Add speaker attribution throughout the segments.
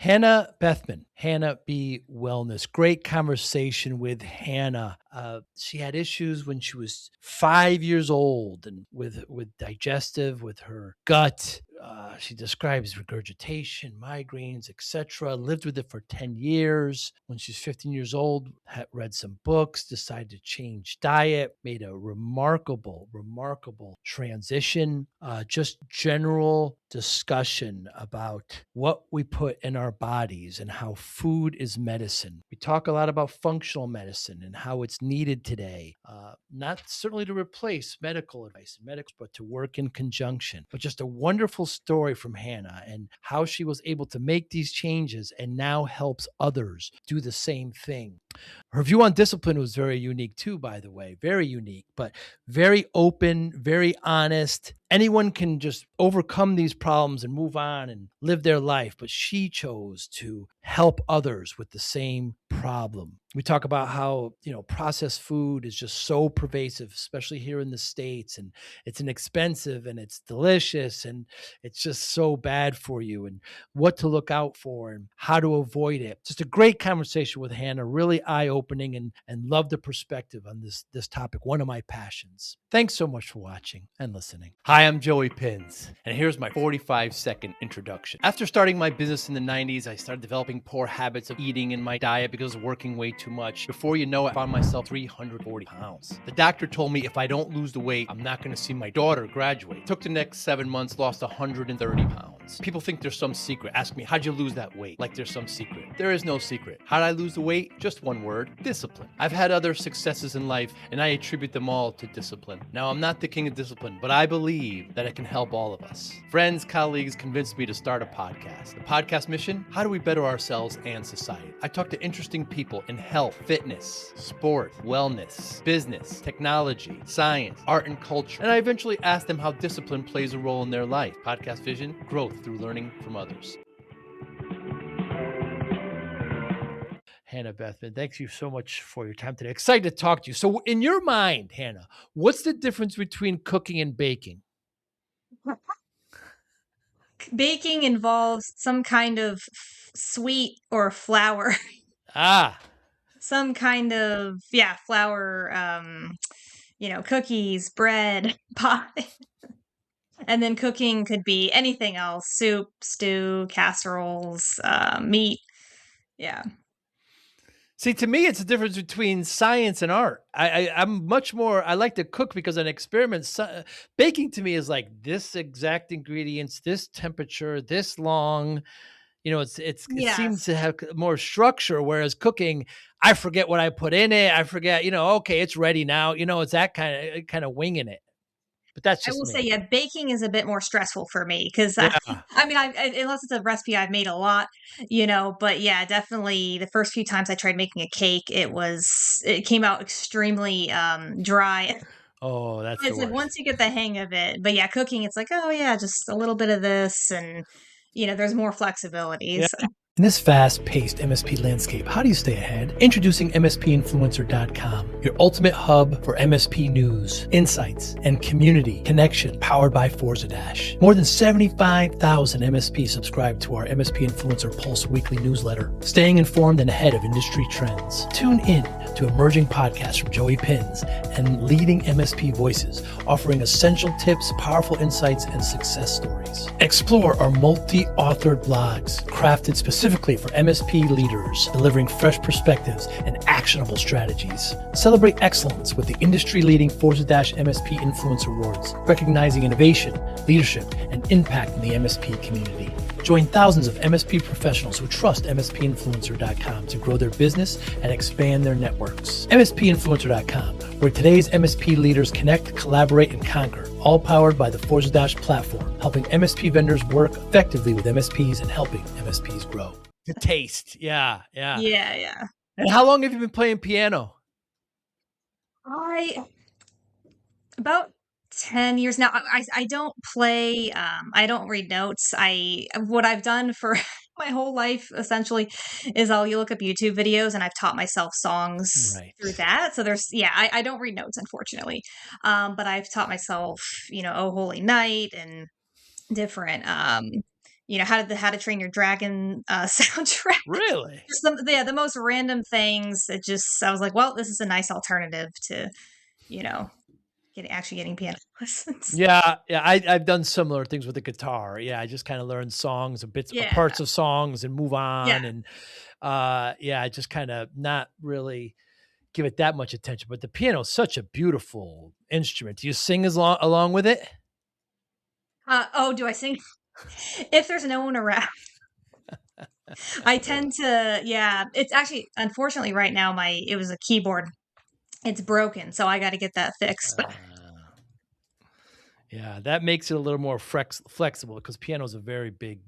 Speaker 1: Hannah Bethman, Hannah B Wellness. Great conversation with Hannah. She had issues when she was 5 years old and with digestive, with her gut. She describes regurgitation, migraines, etc. Lived with it for 10 years. When she's 15 years old, had read some books, decided to change diet, made a remarkable transition. Just general discussion about what we put in our bodies and how food is medicine. We talk a lot about functional medicine and how it's needed today, not certainly to replace medical advice and medics, but to work in conjunction. But just a wonderful story from Hannah and how she was able to make these changes and now helps others do the same thing. Her view on discipline was very unique too, by the way, very unique, but very open, very honest. Anyone can just overcome these problems and move on and live their life, but she chose to help others with the same problem. We talk about how, processed food is just so pervasive, especially here in the States, and it's inexpensive and it's delicious and it's just so bad for you, and what to look out for and how to avoid it. Just a great conversation with Hannah, really eye-opening, and love the perspective on this topic, one of my passions. Thanks so much for watching and listening. Hi, I'm Joey Pinz, and here's my 45-second introduction. After starting my business in the 90s, I started developing poor habits of eating in my diet because I was working way too much. Before you know it, I found myself 340 pounds. The doctor told me if I don't lose the weight, I'm not going to see my daughter graduate. Took the next 7 months, lost 130 pounds. People think there's some secret. Ask me, how'd you lose that weight? Like there's some secret. There is no secret. How'd I lose the weight? Just one word: discipline. I've had other successes in life, and I attribute them all to discipline. Now, I'm not the king of discipline, but I believe that it can help all of us. Friends, colleagues convinced me to start a podcast. The podcast mission: how do we better ourselves and society? I talk to interesting people in health, fitness, sport, wellness, business, technology, science, art, and culture. And I eventually ask them how discipline plays a role in their life. Podcast vision: growth through learning from others. Hannah Bethman, thank you so much for your time today. Excited to talk to you. So in your mind, Hannah, what's the difference between cooking and baking?
Speaker 2: Baking involves some kind of sweet or flour. Some kind of, flour, cookies, bread, pie. And then cooking could be anything else: soup, stew, casseroles, meat. Yeah.
Speaker 1: See, to me, it's a difference between science and art. I'm much more, I like to cook because an experiment. Baking to me is like this exact ingredients, this temperature, this long. It seems to have more structure, whereas cooking, I forget what I put in it. I forget, okay, it's ready now. It's that kind of winging it. But that's just
Speaker 2: I will
Speaker 1: me.
Speaker 2: say, baking is a bit more stressful for me because I unless it's a recipe I've made a lot, but yeah, definitely the first few times I tried making a cake, it came out extremely dry.
Speaker 1: Oh, that's
Speaker 2: It's
Speaker 1: the
Speaker 2: like
Speaker 1: worst.
Speaker 2: once you get the hang of it, but yeah, cooking, it's like, oh yeah, just a little bit of this, and there's more flexibility.
Speaker 1: Yeah.
Speaker 2: So.
Speaker 1: In this fast-paced MSP landscape, how do you stay ahead? Introducing MSPinfluencer.com, your ultimate hub for MSP news, insights, and community connection, powered by Forza Dash. More than 75,000 MSPs subscribe to our MSP Influencer Pulse weekly newsletter, staying informed and ahead of industry trends. Tune in to emerging podcasts from Joey Pinz and leading MSP voices, offering essential tips, powerful insights, and success stories. Explore our multi-authored blogs, crafted specifically for MSP leaders, delivering fresh perspectives and actionable strategies. Celebrate excellence with the industry-leading Forza Dash MSP Influencer Awards, recognizing innovation, leadership, and impact in the MSP community. Join thousands of MSP professionals who trust MSPinfluencer.com to grow their business and expand their networks. MSPinfluencer.com, where today's MSP leaders connect, collaborate, and conquer, all powered by the Forza Dash platform, helping MSP vendors work effectively with MSPs and helping MSPs grow. The taste. Yeah.
Speaker 2: Yeah.
Speaker 1: And how long have you been playing piano?
Speaker 2: About 10 years now. I don't play, I don't read notes. What I've done for my whole life essentially is you look up YouTube videos, and I've taught myself songs through that. So I don't read notes, unfortunately. But I've taught myself, Oh Holy Night and different, How to Train Your Dragon soundtrack.
Speaker 1: Really?
Speaker 2: Just the most random things. I was like, well, this is a nice alternative to, you know, getting piano lessons.
Speaker 1: Yeah, yeah, I've done similar things with the guitar. Yeah, I just kinda learn songs, a bits
Speaker 2: Yeah.
Speaker 1: parts of songs and move
Speaker 2: Yeah.
Speaker 1: on, and, yeah, I just kinda not really give it that much attention, but the piano is such a beautiful instrument. Do you sing along with it?
Speaker 2: Oh, do I sing? If there's no one around, I tend to, yeah, it's actually, unfortunately, right now, it was a keyboard. It's broken, so I gotta get that fixed.
Speaker 1: Uh, yeah, that makes it a little more flexible because piano is a very big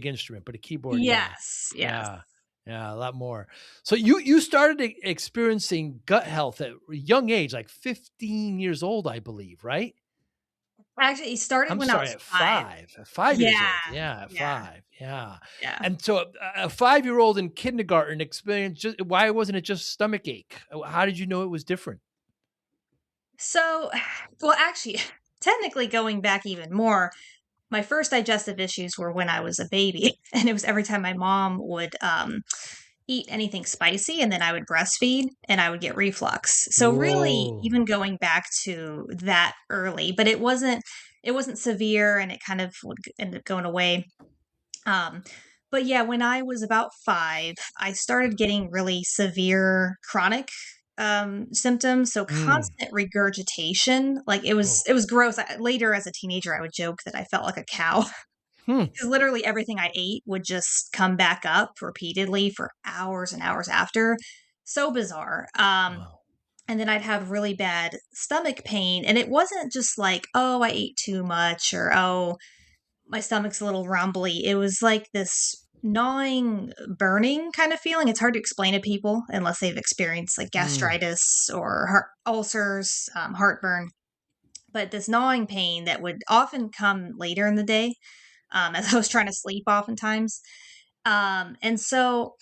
Speaker 1: instrument, but a keyboard, yeah.
Speaker 2: Yes, yes.
Speaker 1: Yeah. Yeah, a lot more. So you started experiencing gut health at a young age, like 15 years old, I believe, right?
Speaker 2: Actually, it started
Speaker 1: I'm
Speaker 2: when I
Speaker 1: sorry,
Speaker 2: was 5.
Speaker 1: at 5 years
Speaker 2: Yeah,
Speaker 1: old. Yeah, at
Speaker 2: yeah,
Speaker 1: 5. Yeah.
Speaker 2: yeah.
Speaker 1: And so a 5-year-old in kindergarten experience why wasn't it just stomach ache? How did you know it was different?
Speaker 2: So, well, actually, technically going back even more, my first digestive issues were when I was a baby, and it was every time my mom would, eat anything spicy, and then I would breastfeed, and I would get reflux. So, really,
Speaker 1: Whoa.
Speaker 2: even going back to that early, but it wasn't severe, and it kind of would end up going away. Um, but yeah, when I was about 5, I started getting really severe chronic symptoms. So
Speaker 1: Mm.
Speaker 2: constant regurgitation, like
Speaker 1: Oh.
Speaker 2: it was gross. Later as a teenager, I would joke that I felt like a cow
Speaker 1: Hmm.
Speaker 2: because literally everything I ate would just come back up repeatedly for hours and hours after. So bizarre.
Speaker 1: Wow.
Speaker 2: And then I'd have really bad stomach pain. And it wasn't just like, oh, I ate too much or, oh, my stomach's a little rumbly. It was like this gnawing, burning kind of feeling. It's hard to explain to people unless they've experienced like
Speaker 1: Mm.
Speaker 2: gastritis or heart ulcers, heartburn. But this gnawing pain that would often come later in the day, as I was trying to sleep, oftentimes. And so,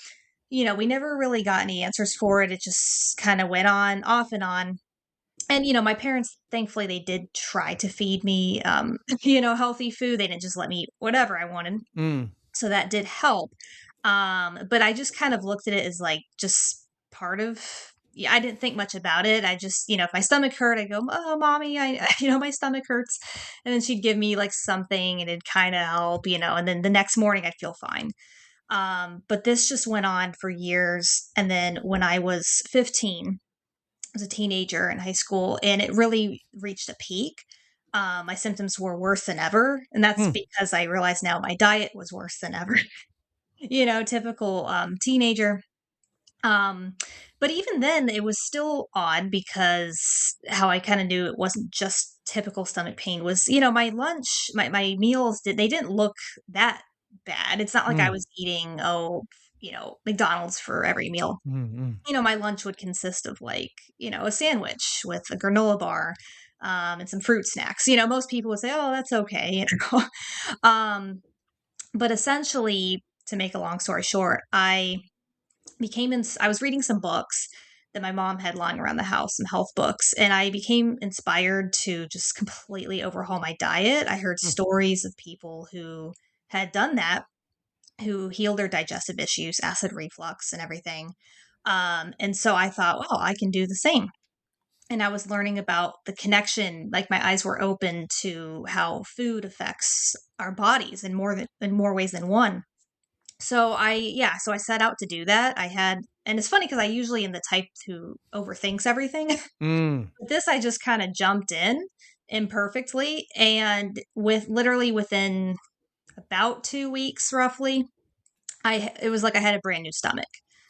Speaker 2: we never really got any answers for it. It just kind of went on, off and on. And, my parents, thankfully, they did try to feed me, healthy food. They didn't just let me eat whatever I wanted.
Speaker 1: Mm.
Speaker 2: So that did help. But I just kind of looked at it as like just part of, yeah, I didn't think much about it. I just, if my stomach hurt, I go, oh, mommy, my stomach hurts. And then she'd give me like something and it'd kind of help, and then the next morning I'd feel fine. But this just went on for years. And then when I was 15, as a teenager in high school, and it really reached a peak. My symptoms were worse than ever, and that's
Speaker 1: Hmm.
Speaker 2: because I realize now my diet was worse than ever. Typical teenager. Um, but even then, it was still odd because how I kind of knew it wasn't just typical stomach pain was, my lunch, my meals they didn't look that bad. It's not like I
Speaker 1: Mm.
Speaker 2: was eating, McDonald's for every meal.
Speaker 1: Mm, mm.
Speaker 2: My lunch would consist of like, a sandwich with a granola bar, and some fruit snacks. Most people would say, "Oh, that's okay." um, but essentially, to make a long story short, I was reading some books that my mom had lying around the house, some health books, and I became inspired to just completely overhaul my diet. I heard
Speaker 1: Mm.
Speaker 2: stories of people who had done that, who healed their digestive issues, acid reflux, and everything. And so I thought, well, I can do the same. And I was learning about the connection, like my eyes were open to how food affects our bodies in more ways than one. So I set out to do that. And it's funny because I usually am the type who overthinks everything.
Speaker 1: Mm.
Speaker 2: But this, I just kind of jumped in imperfectly, and within about 2 weeks, roughly, it was like I had a brand new stomach.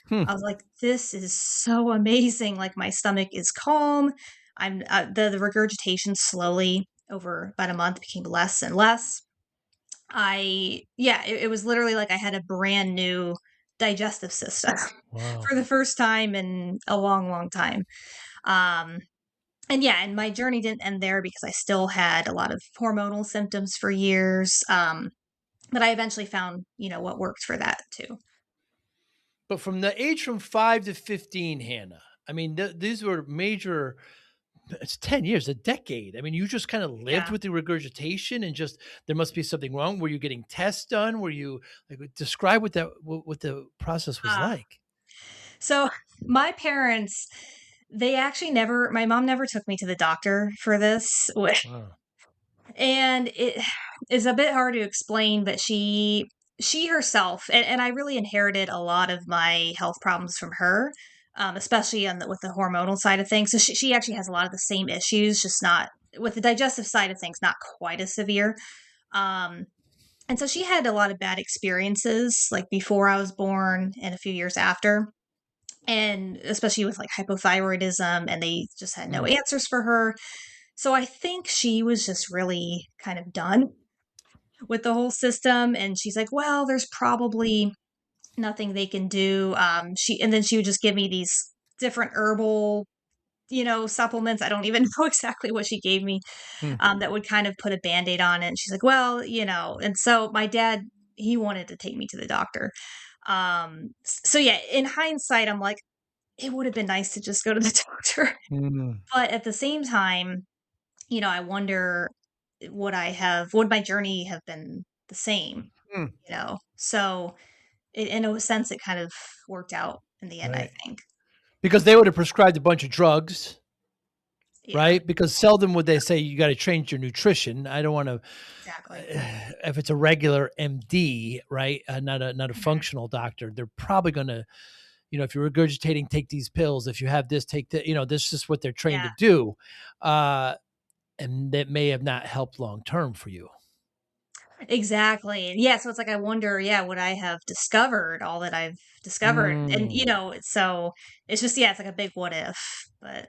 Speaker 1: Hmm.
Speaker 2: I was like, "This is so amazing." Like, my stomach is calm. The regurgitation slowly over about a month became less and less. It was literally like I had a brand new digestive system
Speaker 1: Wow.
Speaker 2: for the first time in a long, long time. Um, and my journey didn't end there because I still had a lot of hormonal symptoms for years. But I eventually found, what worked for that too.
Speaker 1: But from the age from 5 to 15, Hannah, I mean, these were major It's 10 years, a decade. I mean, you just kind of lived
Speaker 2: Yeah.
Speaker 1: with the regurgitation and just there must be something wrong. Were you getting tests done? Were you like describe what the process was
Speaker 2: Uh,
Speaker 1: like?
Speaker 2: so my parents, they actually never, my mom never took me to the doctor for this.
Speaker 1: Wow.
Speaker 2: And it is a bit hard to explain, but she herself, and I really inherited a lot of my health problems from her, especially on with the hormonal side of things. So she actually has a lot of the same issues, just not with the digestive side of things, not quite as severe. Um, and so she had a lot of bad experiences, like before I was born and a few years after, and especially with like hypothyroidism, and they just had no
Speaker 1: Mm,
Speaker 2: answers for her. So I think she was just really kind of done with the whole system, and she's like, "Well, there's probably nothing they can do." And then she would just give me these different herbal, supplements. I don't even know exactly what she gave me,
Speaker 1: mm,
Speaker 2: that would kind of put a Band-Aid on it. And she's like, "Well, and so my dad, he wanted to take me to the doctor. So yeah, in hindsight, I'm like, it would have been nice to just go to the doctor.
Speaker 1: mm,
Speaker 2: But at the same time, I wonder, would my journey have been the same,
Speaker 1: mm.
Speaker 2: So in a sense, it kind of worked out in the end, I
Speaker 1: Right.
Speaker 2: think.
Speaker 1: Because they would have prescribed a bunch of drugs,
Speaker 2: Yeah,
Speaker 1: right? Because seldom would they say you got to change your nutrition. I don't want to
Speaker 2: exactly.
Speaker 1: if it's a regular MD, right? Not a
Speaker 2: Mhm.
Speaker 1: functional doctor, they're probably going to, if you're regurgitating, take these pills. If you have this, take the, this is what they're trained to
Speaker 2: Yeah,
Speaker 1: do. Uh, and that may have not helped long term for you.
Speaker 2: exactly. And yeah, so it's like I wonder, yeah, would I have discovered all that I've discovered? And
Speaker 1: Mm.
Speaker 2: so it's just, yeah, it's like a big what if, but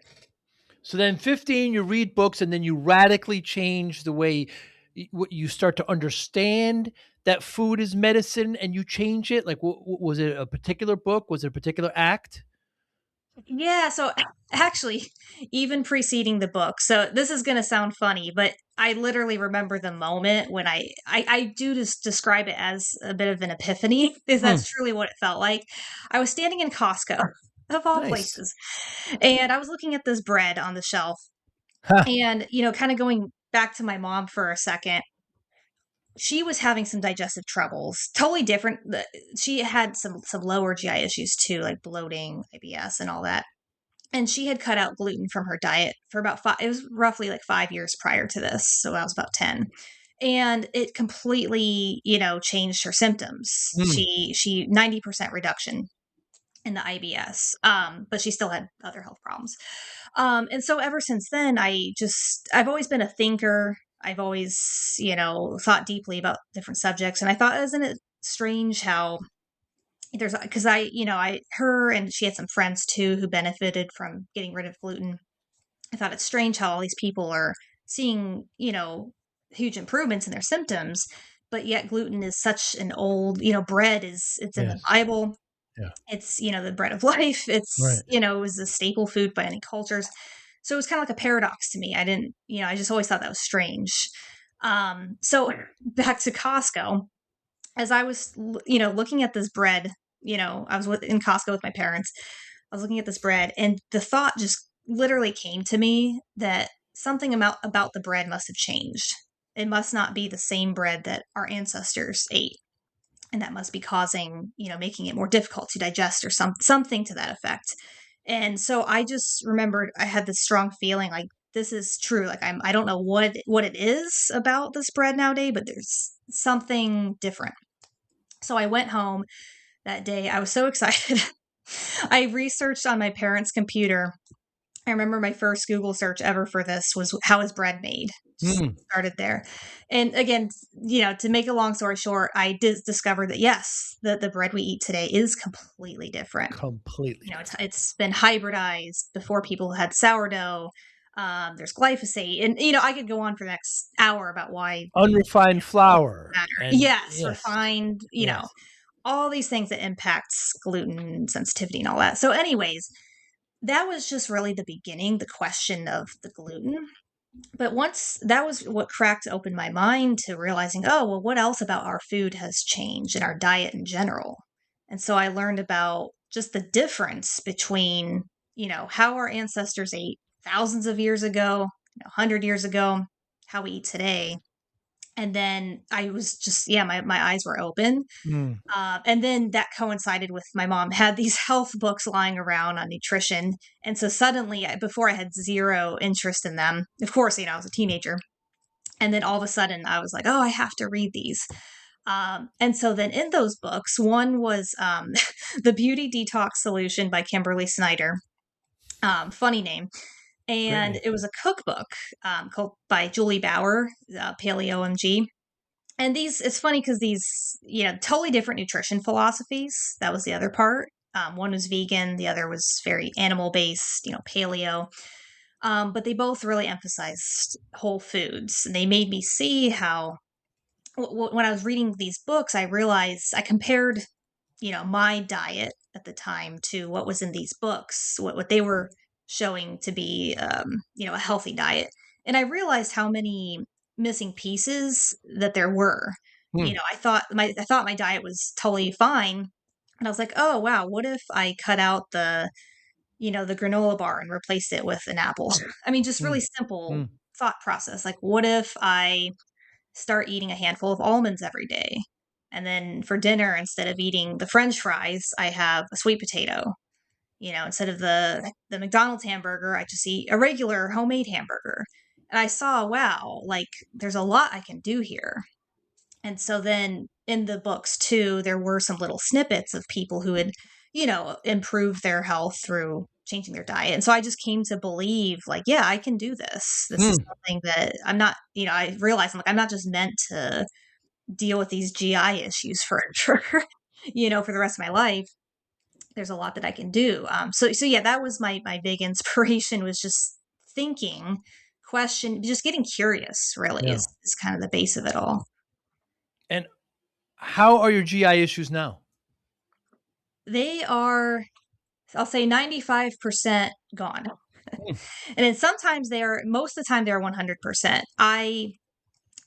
Speaker 1: So then 15, you read books and then you radically change the way what you start to understand that food is medicine and you change it. Like, was it a particular book? Was it a particular act?
Speaker 2: yeah, so actually, even preceding the book. So this is gonna sound funny, but I literally remember the moment when I do just describe it as a bit of an epiphany, because
Speaker 1: Hmm,
Speaker 2: that's truly what it felt like. I was standing in Costco, of all
Speaker 1: nice.
Speaker 2: places, and I was looking at this bread on the shelf,
Speaker 1: Ha,
Speaker 2: and kind of going back to my mom for a second. She was having some digestive troubles, totally different. She had some lower GI issues too, like bloating, IBS, and all that, and she had cut out gluten from her diet for about it was roughly like 5 years prior to this. So I was about 10. And it completely, changed her symptoms.
Speaker 1: mm,
Speaker 2: She 90% reduction in the IBS. But she still had other health problems. And so ever since then, I've always been a thinker. I've always, thought deeply about different subjects. And I thought, isn't it strange how there's, because her and she had some friends too who benefited from getting rid of gluten. I thought it's strange how all these people are seeing, huge improvements in their symptoms, but yet gluten is such an old, bread it's in the
Speaker 1: yes.
Speaker 2: Bible.
Speaker 1: Yeah.
Speaker 2: It's, the bread of life. It's,
Speaker 1: Right.
Speaker 2: it was a staple food by many cultures. So it was kind of like a paradox to me. I didn't, I just always thought that was strange. So back to Costco, as I was, looking at this bread, I was in Costco with my parents. I was looking at this bread, and the thought just literally came to me that something about the bread must have changed. It must not be the same bread that our ancestors ate, and that must be causing, making it more difficult to digest or something to that effect. And so I just remembered I had this strong feeling like this is true. Like I don't know what it is about this bread nowadays, but there's something different. So I went home that day. I was so excited. I researched on my parents' computer. I remember my first Google search ever for this was how is bread made? Just
Speaker 1: Mm,
Speaker 2: started there. And again, to make a long story short, I did discover that yes, the bread we eat today is completely different.
Speaker 1: completely
Speaker 2: It's
Speaker 1: different.
Speaker 2: it's been hybridized before people had sourdough. There's glyphosate, and I could go on for the next hour about why
Speaker 1: Unrefined
Speaker 2: all
Speaker 1: flour
Speaker 2: matter.
Speaker 1: and
Speaker 2: Yes,
Speaker 1: yes,
Speaker 2: refined,
Speaker 1: yes.
Speaker 2: all these things that impacts gluten sensitivity and all that. So, anyways, that was just really the beginning, the question of the gluten. But once that was what cracked open my mind to realizing, oh, well, what else about our food has changed in our diet in general? And so I learned about just the difference between, how our ancestors ate thousands of years ago, 100 years ago, how we eat today. And then I was just, yeah, my eyes were open.
Speaker 1: Mm.
Speaker 2: And then that coincided with my mom had these health books lying around on nutrition. And so suddenly, before I had zero interest in them, of course, I was a teenager. And then all of a sudden, I was like, oh, I have to read these. And so then in those books, one was The Beauty Detox Solution by Kimberly Snyder. Funny name.
Speaker 1: Great
Speaker 2: And
Speaker 1: name.
Speaker 2: it was a cookbook called by Julie Bauer, Paleo MG. And it's funny because these, totally different nutrition philosophies. That was the other part. One was vegan, the other was very animal based, paleo. But they both really emphasized whole foods. And they made me see how, when I was reading these books, I realized I compared, my diet at the time to what was in these books, what they were showing to be, a healthy diet. And I realized how many missing pieces that there were.
Speaker 1: Mm.
Speaker 2: I thought my diet was totally fine. And I was like, oh wow, what if I cut out the granola bar and replaced it with an apple? I mean, just really
Speaker 1: Mm.
Speaker 2: simple
Speaker 1: Mm.
Speaker 2: thought process. Like, what if I start eating a handful of almonds every day? And then for dinner, instead of eating the French fries, I have a sweet potato. Instead of the McDonald's hamburger, I just eat a regular homemade hamburger. And I saw, wow, like there's a lot I can do here. And so then in the books too, there were some little snippets of people who had, improved their health through changing their diet. And so I just came to believe, like, yeah, I can do this. This is
Speaker 1: Mm.
Speaker 2: something that I'm not, I realized I'm not just meant to deal with these GI issues for for the rest of my life. There's a lot that I can do. So yeah, that was my big inspiration, was just thinking, just getting curious. Really
Speaker 1: Yeah.
Speaker 2: is kind of the base of it all.
Speaker 1: And how are your GI issues now?
Speaker 2: They are, I'll say, 95% gone.
Speaker 1: Mm.
Speaker 2: And then sometimes most of the time they're 100%.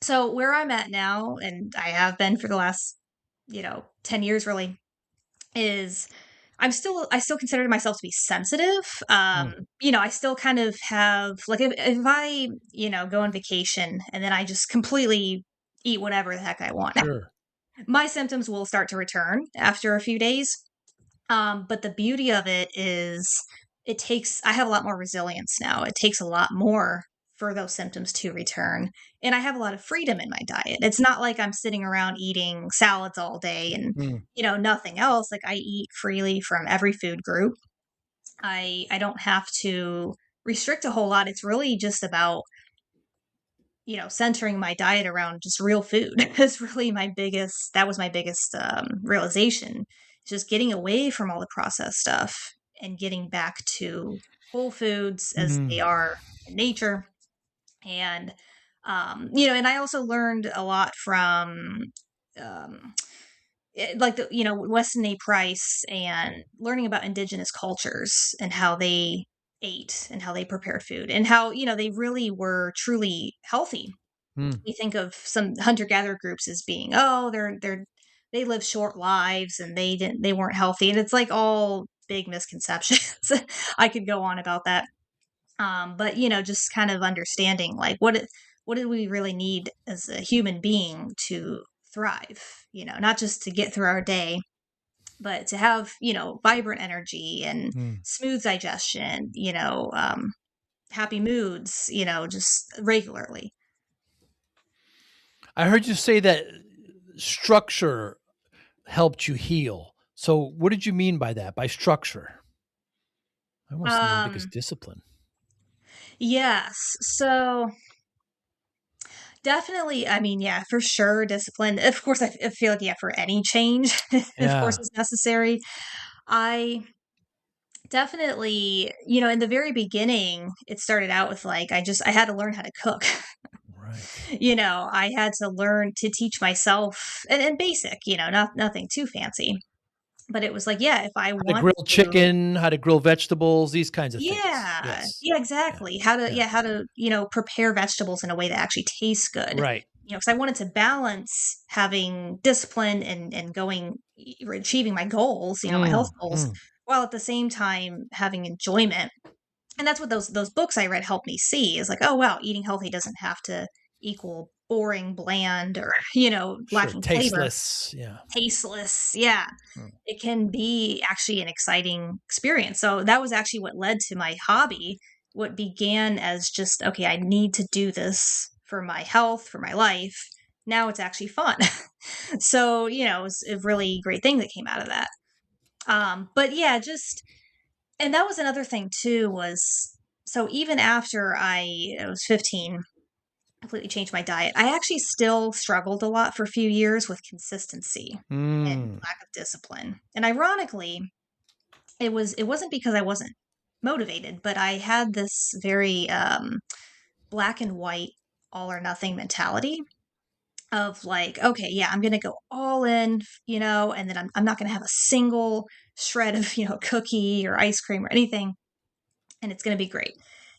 Speaker 2: So where I'm at now, and I have been for the last, 10 years really, is I still consider myself to be sensitive.
Speaker 1: Mm.
Speaker 2: I still kind of have, like, if I, go on vacation and then I just completely eat whatever the heck I want,
Speaker 1: Sure.
Speaker 2: my symptoms will start to return after a few days. But the beauty of it is I have a lot more resilience now. It takes a lot more for those symptoms to return. And I have a lot of freedom in my diet. It's not like I'm sitting around eating salads all day and,
Speaker 1: Mm.
Speaker 2: nothing else. Like, I eat freely from every food group. I don't have to restrict a whole lot. It's really just about, centering my diet around just real food is really that was my biggest realization. Just getting away from all the processed stuff and getting back to whole foods as they
Speaker 1: Mm.
Speaker 2: are in nature. And, and I also learned a lot from, um, like Weston A. Price, and learning about indigenous cultures and how they ate and how they prepared food and how, they really were truly healthy.
Speaker 1: Mm.
Speaker 2: We think of some hunter gatherer groups as being, oh, they live short lives and they weren't healthy, and it's like all big misconceptions. I could go on about that. But just kind of understanding, like, what do we really need as a human being to thrive, not just to get through our day, but to have, vibrant energy and
Speaker 1: Mm.
Speaker 2: smooth digestion, happy moods, just regularly.
Speaker 1: I heard you say that structure helped you heal. So what did you mean by that? By structure? I almost even think it's
Speaker 2: Um,
Speaker 1: discipline.
Speaker 2: yes. So definitely, I mean, yeah, for sure, discipline. Of course, I feel like, yeah, for any change, of course,
Speaker 1: Yeah.
Speaker 2: is necessary. I definitely, in the very beginning, it started out with, like, I had to learn how to cook.
Speaker 1: Right.
Speaker 2: I had to learn to teach myself, and basic, nothing too fancy. But it was like, yeah, if I
Speaker 1: How to
Speaker 2: want
Speaker 1: grill
Speaker 2: to.
Speaker 1: chicken, how to grill vegetables, these kinds of things.
Speaker 2: Yeah.
Speaker 1: Yes.
Speaker 2: Yeah,
Speaker 1: Yeah.
Speaker 2: exactly.
Speaker 1: Yeah.
Speaker 2: How to, prepare vegetables in a way that actually tastes good.
Speaker 1: Right.
Speaker 2: Because I wanted to balance having discipline and achieving my goals, my health
Speaker 1: Mm.
Speaker 2: goals,
Speaker 1: Mm.
Speaker 2: while at the same time having enjoyment And that's what those books I read helped me see, is like, oh wow, eating healthy doesn't have to equal boring, bland, or
Speaker 1: Sure.
Speaker 2: lacking flavor,
Speaker 1: Tasteless. Yeah.
Speaker 2: tasteless. Yeah,
Speaker 1: Mm.
Speaker 2: it can be actually an exciting experience. So that was actually what led to my hobby. What began as just, okay, I need to do this for my health, for my life. Now it's actually fun. So, it was a really great thing that came out of that. But yeah, and that was another thing too, was so even after I was 15, completely changed my diet, I actually still struggled a lot for a few years with consistency and
Speaker 1: Mm.
Speaker 2: lack of discipline. And ironically, it wasn't because I wasn't motivated, but I had this very black and white, all or nothing mentality of like, okay, yeah, I'm gonna go all in, and then I'm not gonna have a single shred of cookie or ice cream or anything, and it's gonna be great.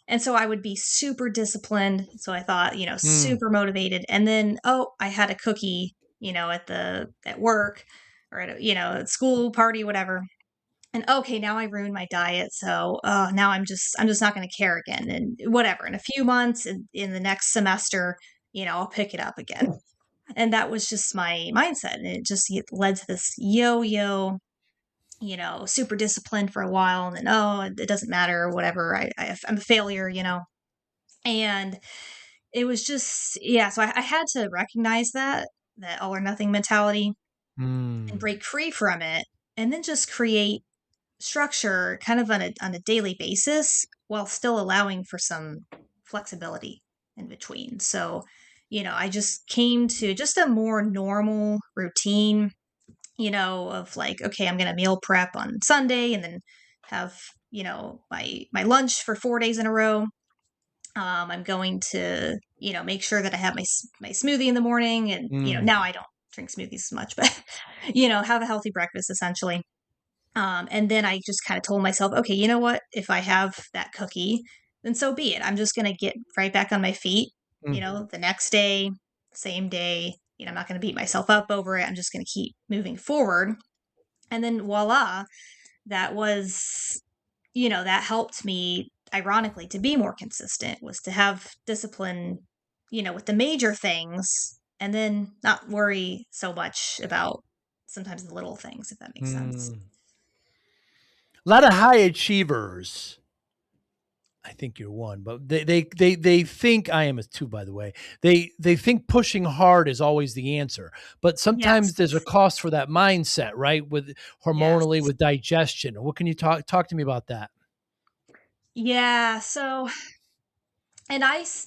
Speaker 2: And so I would be super disciplined. So I thought,
Speaker 1: Mm.
Speaker 2: super motivated, and then I had a cookie, at work, or at at school party, whatever, and okay, now I ruined my diet, so now I'm just not going to care again, and whatever. In a few months, in the next semester, I'll pick it up again. And that was just my mindset, and it just led to this yo-yo. Super disciplined for a while, and then it doesn't matter, whatever. I'm a failure, and it was just, yeah. So I had to recognize that all or nothing mentality and
Speaker 1: Mm.
Speaker 2: break free from it, and then just create structure kind of on a daily basis while still allowing for some flexibility in between. So, I just came to just a more normal routine, of like, okay, I'm going to meal prep on Sunday and then have, my lunch for 4 days in a row. I'm going to, make sure that I have my smoothie in the morning, and,
Speaker 1: Mm.
Speaker 2: now I don't drink smoothies as much, but, have a healthy breakfast essentially. And then I just kind of told myself, okay, you know what? If I have that cookie, then so be it. I'm just going to get right back on my feet,
Speaker 1: Mm.
Speaker 2: the next day, same day. I'm not going to beat myself up over it. I'm just going to keep moving forward. And then voila, that was, that helped me, ironically, to be more consistent, was to have discipline, with the major things, and then not worry so much about sometimes the little things, if that makes sense.
Speaker 1: Mm. A lot of high achievers. I think you're one, but they think I am as two, by the way. They think pushing hard is always the answer, but sometimes
Speaker 2: Yes.
Speaker 1: there's a cost for that mindset, right? With hormonally,
Speaker 2: Yes.
Speaker 1: with digestion. What can you talk to me about that?
Speaker 2: Yeah. So, and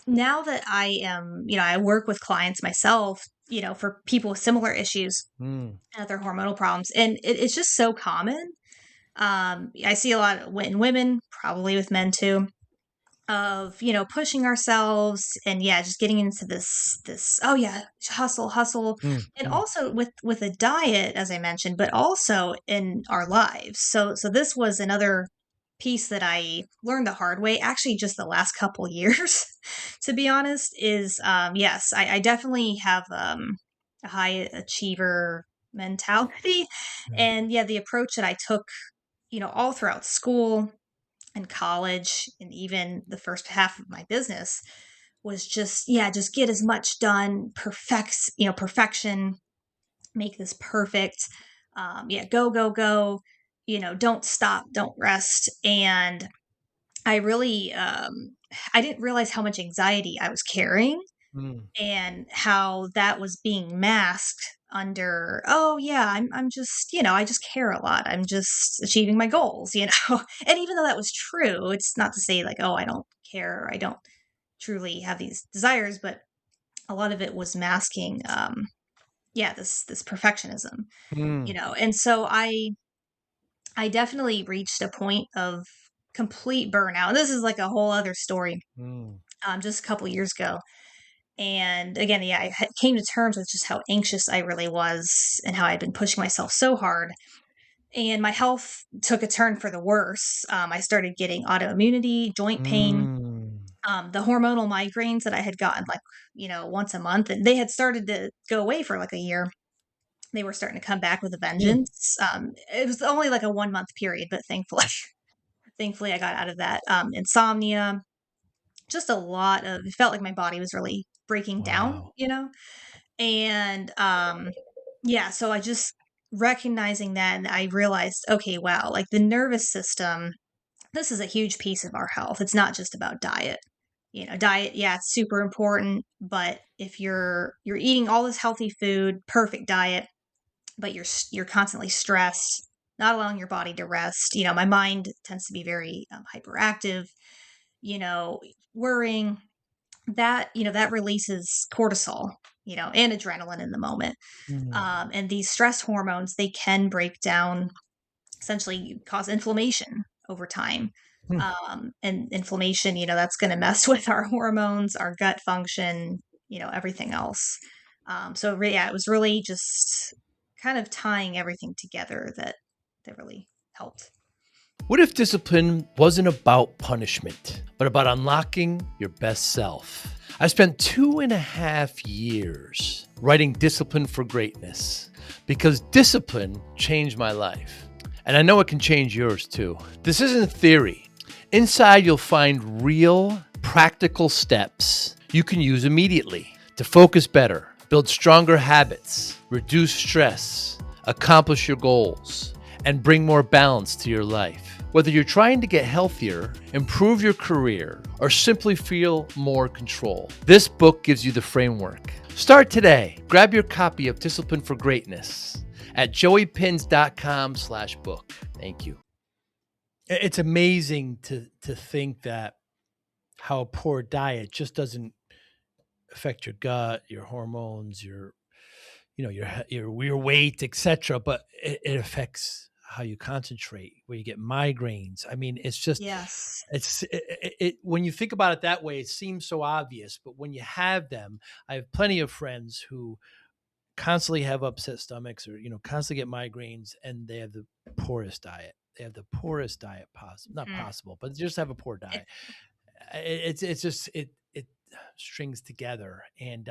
Speaker 2: now that I am, I work with clients myself, for people with similar issues
Speaker 1: Mm.
Speaker 2: and other hormonal problems, and it's just so common. I see a lot in women, probably with men too, of pushing ourselves, and yeah, just getting into this, oh yeah, hustle, hustle.
Speaker 1: Mm.
Speaker 2: And
Speaker 1: Mm.
Speaker 2: also with a diet, as I mentioned, but also in our lives. So this was another piece that I learned the hard way, actually, just the last couple years, to be honest, is yes, I definitely have a high achiever mentality.
Speaker 1: Right.
Speaker 2: And yeah, the approach that I took, all throughout school and college, and even the first half of my business, was just, yeah, just get as much done, perfection, make this perfect. Yeah, go, go, go, don't stop, don't rest. And I really, I didn't realize how much anxiety I was carrying,
Speaker 1: Mm.
Speaker 2: and how that was being masked under, oh yeah, I'm just, I just care a lot, I'm just achieving my goals. And even though that was true, it's not to say like, oh, I don't care, or I don't truly have these desires, but a lot of it was masking, yeah, this perfectionism.
Speaker 1: Mm.
Speaker 2: And so I definitely reached a point of complete burnout. This is like a whole other story,
Speaker 1: Mm.
Speaker 2: just a couple years ago. And again, yeah, came to terms with just how anxious I really was, and how I'd been pushing myself so hard. And my health took a turn for the worse. I started getting autoimmunity, joint pain,
Speaker 1: Mm.
Speaker 2: the hormonal migraines that I had gotten like, once a month, and they had started to go away for like a year. They were starting to come back with a
Speaker 1: Mm.
Speaker 2: vengeance. It was only like a 1 month period, but thankfully. thankfully I got out of that. Insomnia, just a lot of, it felt like my body was really breaking down,
Speaker 1: Wow.
Speaker 2: and yeah, so I just recognizing that, and I realized, okay, wow, like the nervous system, this is a huge piece of our health. It's not just about diet. Diet, yeah, it's super important, but if you're eating all this healthy food, perfect diet, but you're constantly stressed, not allowing your body to rest. My mind tends to be very hyperactive, you know, worrying, that releases cortisol, and adrenaline in the moment.
Speaker 1: Mm.
Speaker 2: And these stress hormones, they can break down, essentially cause inflammation over time.
Speaker 1: Hmm.
Speaker 2: And inflammation, that's going to mess with our hormones, our gut function, everything else. Yeah, it was really just kind of tying everything together that really helped.
Speaker 1: What if discipline wasn't about punishment, but about unlocking your best self? I spent 2.5 years writing Discipline for Greatness because discipline changed my life. And I know it can change yours too. This isn't theory. Inside, you'll find real, practical steps you can use immediately to focus better, build stronger habits, reduce stress, accomplish your goals, and bring more balance to your life. Whether you're trying to get healthier, improve your career, or simply feel more control, this book gives you the framework. Start today. Grab your copy of Discipline for Greatness at joeypinz.com/book. Thank you. It's amazing to think that how a poor diet just doesn't affect your gut, your hormones, your weight, etc. But it affects how you concentrate, where you get migraines. I mean, it's just
Speaker 2: Yes.
Speaker 1: when you think about it that way, it seems so obvious. But when you have them, I have plenty of friends who constantly have upset stomachs or constantly get migraines, and they have the poorest diet. They have the poorest diet possible, not
Speaker 2: Mm.
Speaker 1: possible, but they just have a poor
Speaker 2: It,
Speaker 1: diet. It's just it strings together, and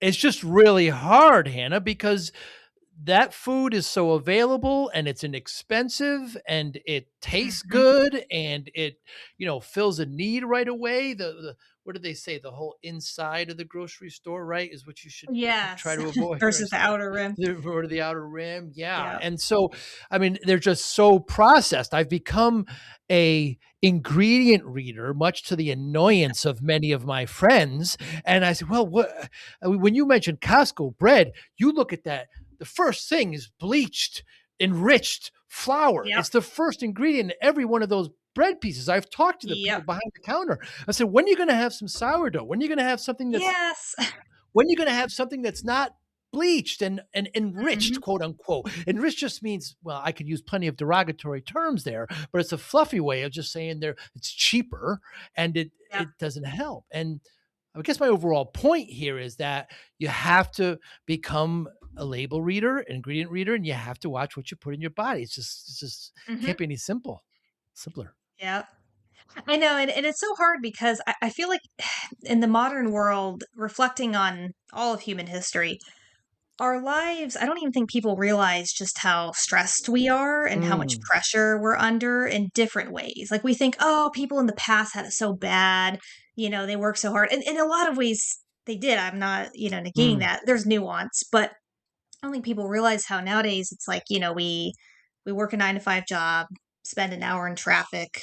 Speaker 1: it's just really hard, Hannah, because that food is so available and it's inexpensive and it tastes
Speaker 2: mhm.
Speaker 1: good and it fills a need right away. The what do they say, the whole inside of the grocery store, right, is what you should try
Speaker 2: Yes.
Speaker 1: to avoid, right?
Speaker 2: Versus the outer rim.
Speaker 1: Or the outer rim, yeah.
Speaker 2: Yeah.
Speaker 1: And so I mean, they're just so processed. I've become a ingredient reader, much to the annoyance of many of my friends. And I said, well, what when you mentioned Costco bread, you look at that, the first thing is bleached, enriched flour.
Speaker 2: Yep.
Speaker 1: It's the first ingredient in every one of those bread pieces. I've talked to the people
Speaker 2: Yep.
Speaker 1: behind the counter. I said, when are you going to have some sourdough? When are you going to have something that's
Speaker 2: Yes.
Speaker 1: when are you going to have something that's not bleached and enriched,
Speaker 2: Mhm.
Speaker 1: quote unquote? Enriched just means, well, I could use plenty of derogatory terms there, but it's a fluffy way of just saying there it's cheaper and it
Speaker 2: Yep.
Speaker 1: it doesn't help. And I guess my overall point here is that you have to become a label reader, ingredient reader, and you have to watch what you put in your body. It's just can't
Speaker 2: Mhm.
Speaker 1: be any simpler.
Speaker 2: Yep. I know, and it's so hard because I feel like in the modern world, reflecting on all of human history, our lives, I don't even think people realize just how stressed we are and how much
Speaker 1: Mm,
Speaker 2: pressure we're under in different ways. Like we think, oh, people in the past had it so bad, they work so hard. And in a lot of ways they did. I'm not, negating
Speaker 1: mm.
Speaker 2: that. There's nuance, but I don't think people realize how nowadays it's like, we work a 9 to 5 job, spend an hour in traffic,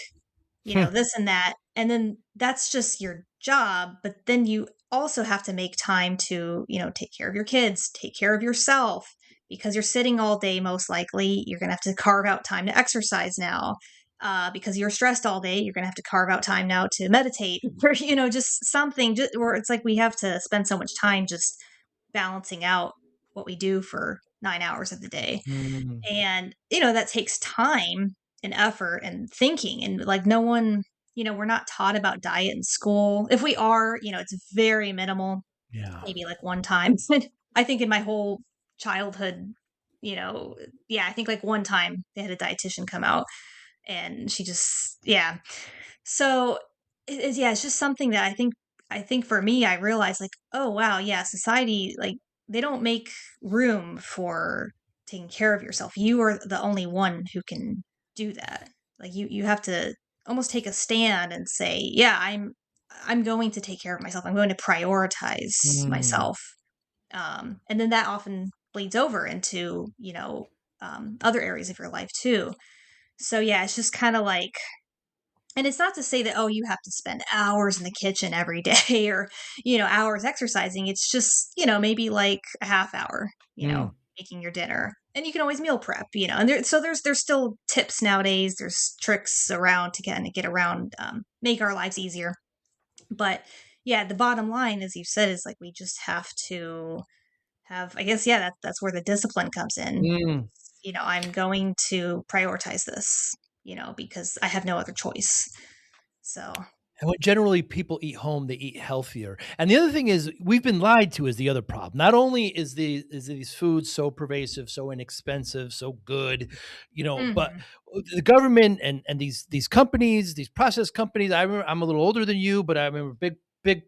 Speaker 2: this and that. And then that's just your job. But then you also have to make time to, take care of your kids, take care of yourself, because you're sitting all day, most likely. You're going to have to carve out time to exercise now. Because you're stressed all day, you're going to have to carve out time now to meditate or, just something just where it's like we have to spend so much time just balancing out what we do for 9 hours of the day.
Speaker 1: Mm.
Speaker 2: And, that takes time and effort and thinking. And like, no one, we're not taught about diet in school. If we are, it's very minimal,
Speaker 1: Yeah.
Speaker 2: maybe like one time. I think in my whole childhood, you know, yeah, I think like one time they had a dietitian come out and she just, yeah. So yeah, it's just something that I think for me, I realized like, oh wow, yeah, society, like they don't make room for taking care of yourself. You are the only one who can do that. Like you have to almost take a stand and say, yeah, I'm going to take care of myself. I'm going to prioritize
Speaker 1: Mm.
Speaker 2: myself. And then that often bleeds over into, other areas of your life too. So yeah, it's just kind of like, and it's not to say that, oh, you have to spend hours in the kitchen every day or, hours exercising. It's just, maybe like a half hour,
Speaker 1: Mm.
Speaker 2: making your dinner. And you can always meal prep, and there's still tips nowadays. There's tricks around to kind of get around, make our lives easier. But yeah, the bottom line, as you said, is like we just have to have, I guess, yeah, that's where the discipline comes in.
Speaker 1: Mm.
Speaker 2: I'm going to prioritize this, because I have no other choice. So,
Speaker 1: And when generally people eat home, they eat healthier. And the other thing is we've been lied to is the other problem. Not only is these foods so pervasive, so inexpensive, so good, but
Speaker 2: mhm.
Speaker 1: the government and these companies, these process companies, I remember I'm a little older than you, but I remember big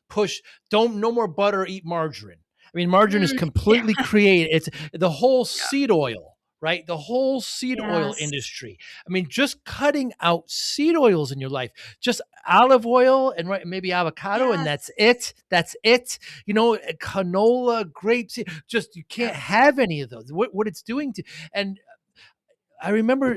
Speaker 1: push, don't no more butter, eat margarine. I mean, margarine is
Speaker 2: Yeah,
Speaker 1: completely created. It's the whole
Speaker 2: yeah.
Speaker 1: seed oil, right? The whole seed oil
Speaker 2: Yes.
Speaker 1: industry. I mean, just cutting out seed oils in your life, just olive oil and maybe avocado, and
Speaker 2: Yes.
Speaker 1: that's it. That's it. Canola, grapes. Just you can't
Speaker 2: Yep.
Speaker 1: have any of those. What it's doing to, and I remember,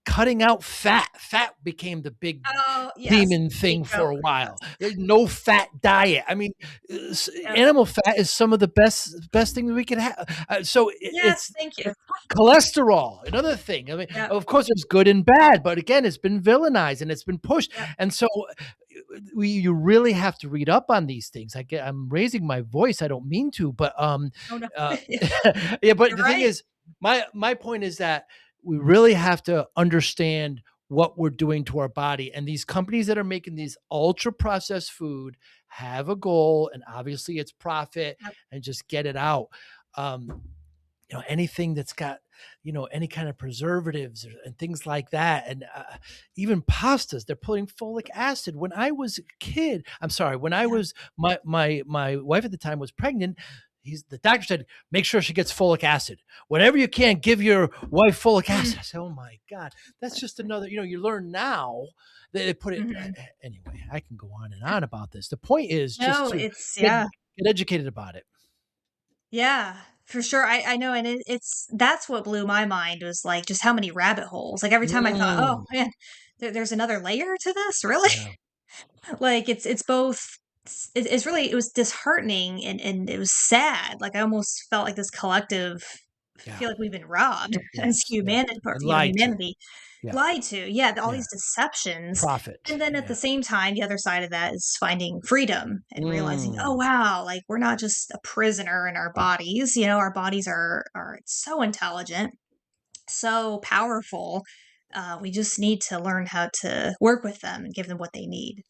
Speaker 1: cutting out fat. Fat became the big
Speaker 2: Oh, yes.
Speaker 1: demon thing
Speaker 2: Keto.
Speaker 1: for a while. No fat diet. I mean,
Speaker 2: Yep.
Speaker 1: animal fat is some of the best things we can have. So
Speaker 2: Yes,
Speaker 1: it's
Speaker 2: thank you.
Speaker 1: cholesterol, another thing. I mean,
Speaker 2: Yep,
Speaker 1: of course, it's good and bad, but again, it's been villainized and it's been pushed.
Speaker 2: yep.
Speaker 1: And so you really have to read up on these things. I'm raising my voice. I don't mean to, but
Speaker 2: Oh, no.
Speaker 1: uh, yeah. But
Speaker 2: You're
Speaker 1: the thing
Speaker 2: right.
Speaker 1: is, my point is that we really have to understand what we're doing to our body. And these companies that are making these ultra processed food have a goal, and obviously it's profit
Speaker 2: Yep.
Speaker 1: and just get it out. Um, anything that's got any kind of preservatives and things like that, and even pastas, they're putting folic acid. When I was a kid, I'm sorry, when I
Speaker 2: Yeah.
Speaker 1: was my wife at the time was pregnant, the doctor said, make sure she gets folic acid whenever you can, give your wife folic
Speaker 2: Mm,
Speaker 1: acid. I said, oh my god, that's just another, you learn now that they put it
Speaker 2: mhm.
Speaker 1: anyway. I can go on and on about this. The point is just
Speaker 2: No,
Speaker 1: to
Speaker 2: it's
Speaker 1: get
Speaker 2: yeah.
Speaker 1: get educated about it.
Speaker 2: Yeah, for sure. I know, and that's what blew my mind was like just how many rabbit holes. Like every time I thought, oh
Speaker 1: Mm,
Speaker 2: man, there's another layer to this, really?
Speaker 1: yeah.
Speaker 2: Like it's both. It's really, it was disheartening and it was sad. Like I almost felt like this collective
Speaker 1: Yeah.
Speaker 2: feel like we've been robbed as
Speaker 1: Yes, yeah,
Speaker 2: humanity, or
Speaker 1: and lied to.
Speaker 2: humanity.
Speaker 1: Yeah,
Speaker 2: Lied to, yeah, all
Speaker 1: yeah,
Speaker 2: these deceptions,
Speaker 1: profit,
Speaker 2: and then at the
Speaker 1: yeah.
Speaker 2: same time, the other side of that is finding freedom and realizing, "Oh,
Speaker 1: Mm.
Speaker 2: wow, like, we're not just a prisoner in our bodies," our bodies are so intelligent, so powerful, we just need to learn how to work with them and give them what they need.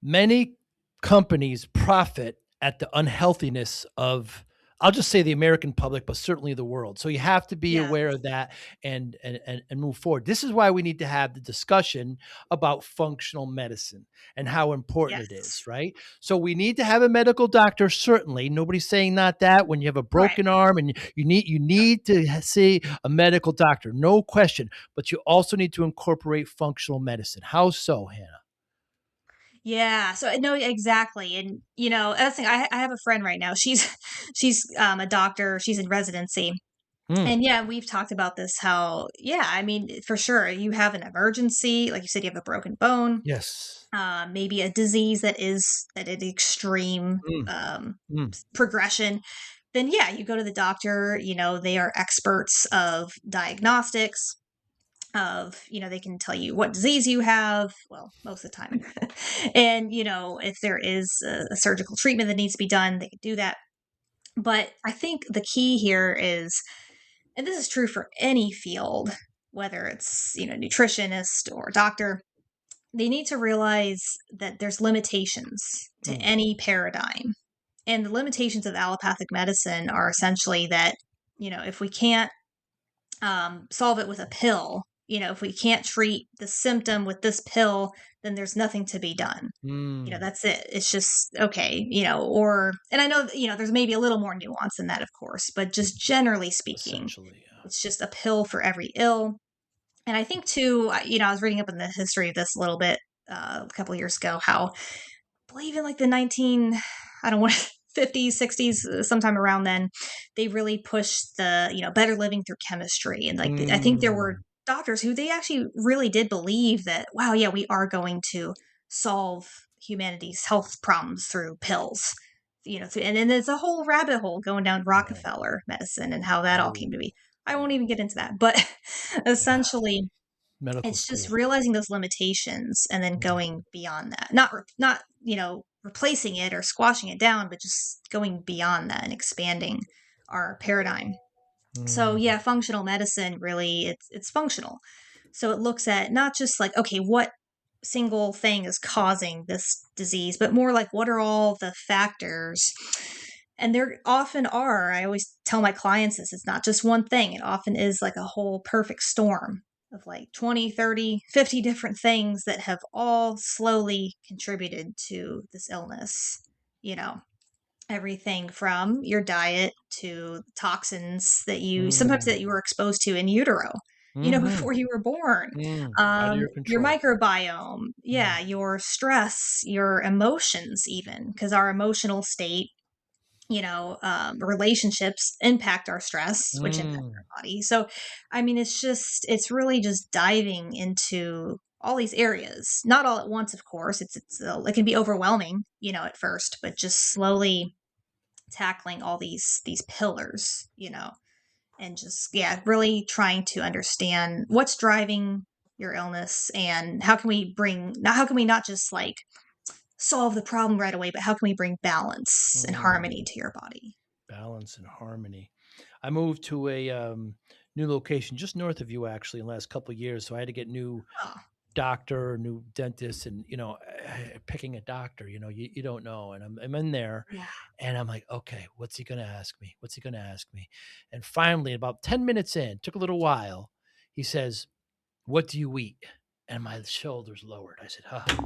Speaker 1: Many companies profit at the unhealthiness of, I'll just say, the American public, but certainly the world. So you have to be
Speaker 2: Yeah,
Speaker 1: aware of that and move forward. This is why we need to have the discussion about functional medicine and how important it is,
Speaker 2: yes.
Speaker 1: right? So we need to have a medical doctor, certainly. Nobody's saying not that. When you have a
Speaker 2: Right.
Speaker 1: broken arm and you
Speaker 2: Yep.
Speaker 1: need to see a medical doctor, no question. But you also need to incorporate functional medicine. How so, Hannah?
Speaker 2: Yeah, so I know exactly, and, that's the thing, I have a friend right now, she's she's a doctor, she's in residency.
Speaker 1: Mm,
Speaker 2: And yeah, we've talked about this how, yeah, I mean, for sure, you have an emergency, like you said, you have a broken bone,
Speaker 1: yes.
Speaker 2: maybe a disease that is at an extreme
Speaker 1: Mm, mm,
Speaker 2: progression. Then yeah, you go to the doctor. They are experts of diagnostics. Of they can tell you what disease you have. Well, most of the time, and if there is a surgical treatment that needs to be done, they can do that. But I think the key here is, and this is true for any field, whether it's, nutritionist or doctor, they need to realize that there's limitations to
Speaker 1: mm,
Speaker 2: any paradigm. And the limitations of allopathic medicine are essentially that, if we can't solve it with a pill, if we can't treat the symptom with this pill, then there's nothing to be done.
Speaker 1: mm.
Speaker 2: That's it. It's just okay, or, and I know, there's maybe a little more nuance in that, of course, but just generally speaking,
Speaker 1: Essentially, yeah.
Speaker 2: it's just a pill for every ill. And I think too, I was reading up on the history of this a little bit a couple of years ago, how I believe in like the 19, I don't want 50s, 60s, sometime around then, they really pushed the, better living through chemistry. And like, I think there were
Speaker 1: Mm,
Speaker 2: doctors who they actually really did believe that, wow, yeah, we are going to solve humanity's health problems through pills. And then there's a whole rabbit hole going down
Speaker 1: right.
Speaker 2: Rockefeller medicine and how that all
Speaker 1: Oh,
Speaker 2: came to be. I won't
Speaker 1: yeah.
Speaker 2: even get into that, but
Speaker 1: Yeah.
Speaker 2: essentially,
Speaker 1: Medical
Speaker 2: it's just
Speaker 1: school.
Speaker 2: realizing those limitations and then
Speaker 1: Mm,
Speaker 2: going beyond that. Not, replacing it or squashing it down, but just going beyond that and expanding our paradigm. So
Speaker 1: mm,
Speaker 2: yeah, functional medicine really it's functional. So it looks at not just like, okay, what single thing is causing this disease, but more like what are all the factors. And there often are, I always tell my clients this, it's not just one thing. It often is like a whole perfect storm of like 20, 30, 50 different things that have all slowly contributed to this illness. You know, everything from your diet to toxins that you sometimes
Speaker 1: mm,
Speaker 2: that you were exposed to in utero,
Speaker 1: mhm,
Speaker 2: before you were born.
Speaker 1: out of your
Speaker 2: Your
Speaker 1: control.
Speaker 2: microbiome,
Speaker 1: Mm,
Speaker 2: yeah, your stress, your emotions, even because our emotional state, relationships impact our stress, which impacts
Speaker 1: mm,
Speaker 2: our body. So, I mean, it's really just diving into all these areas, not all at once, of course. It can be overwhelming, at first, but just slowly tackling all these pillars, and just yeah, really trying to understand what's driving your illness and how can we not just like solve the problem right away, but how can we bring balance and harmony
Speaker 1: mm.
Speaker 2: to your body?
Speaker 1: Balance and harmony. I moved to a new location just north of you, actually, in the last couple of years. So I had to get new
Speaker 2: Oh,
Speaker 1: doctor, new dentist, and picking a doctor, you don't know. And I'm in there,
Speaker 2: yeah.
Speaker 1: and I'm like, okay, what's he gonna ask me? What's he gonna ask me? And finally, about 10 minutes in, took a little while. He says, "What do you eat?" And my shoulders lowered. I said, "Huh,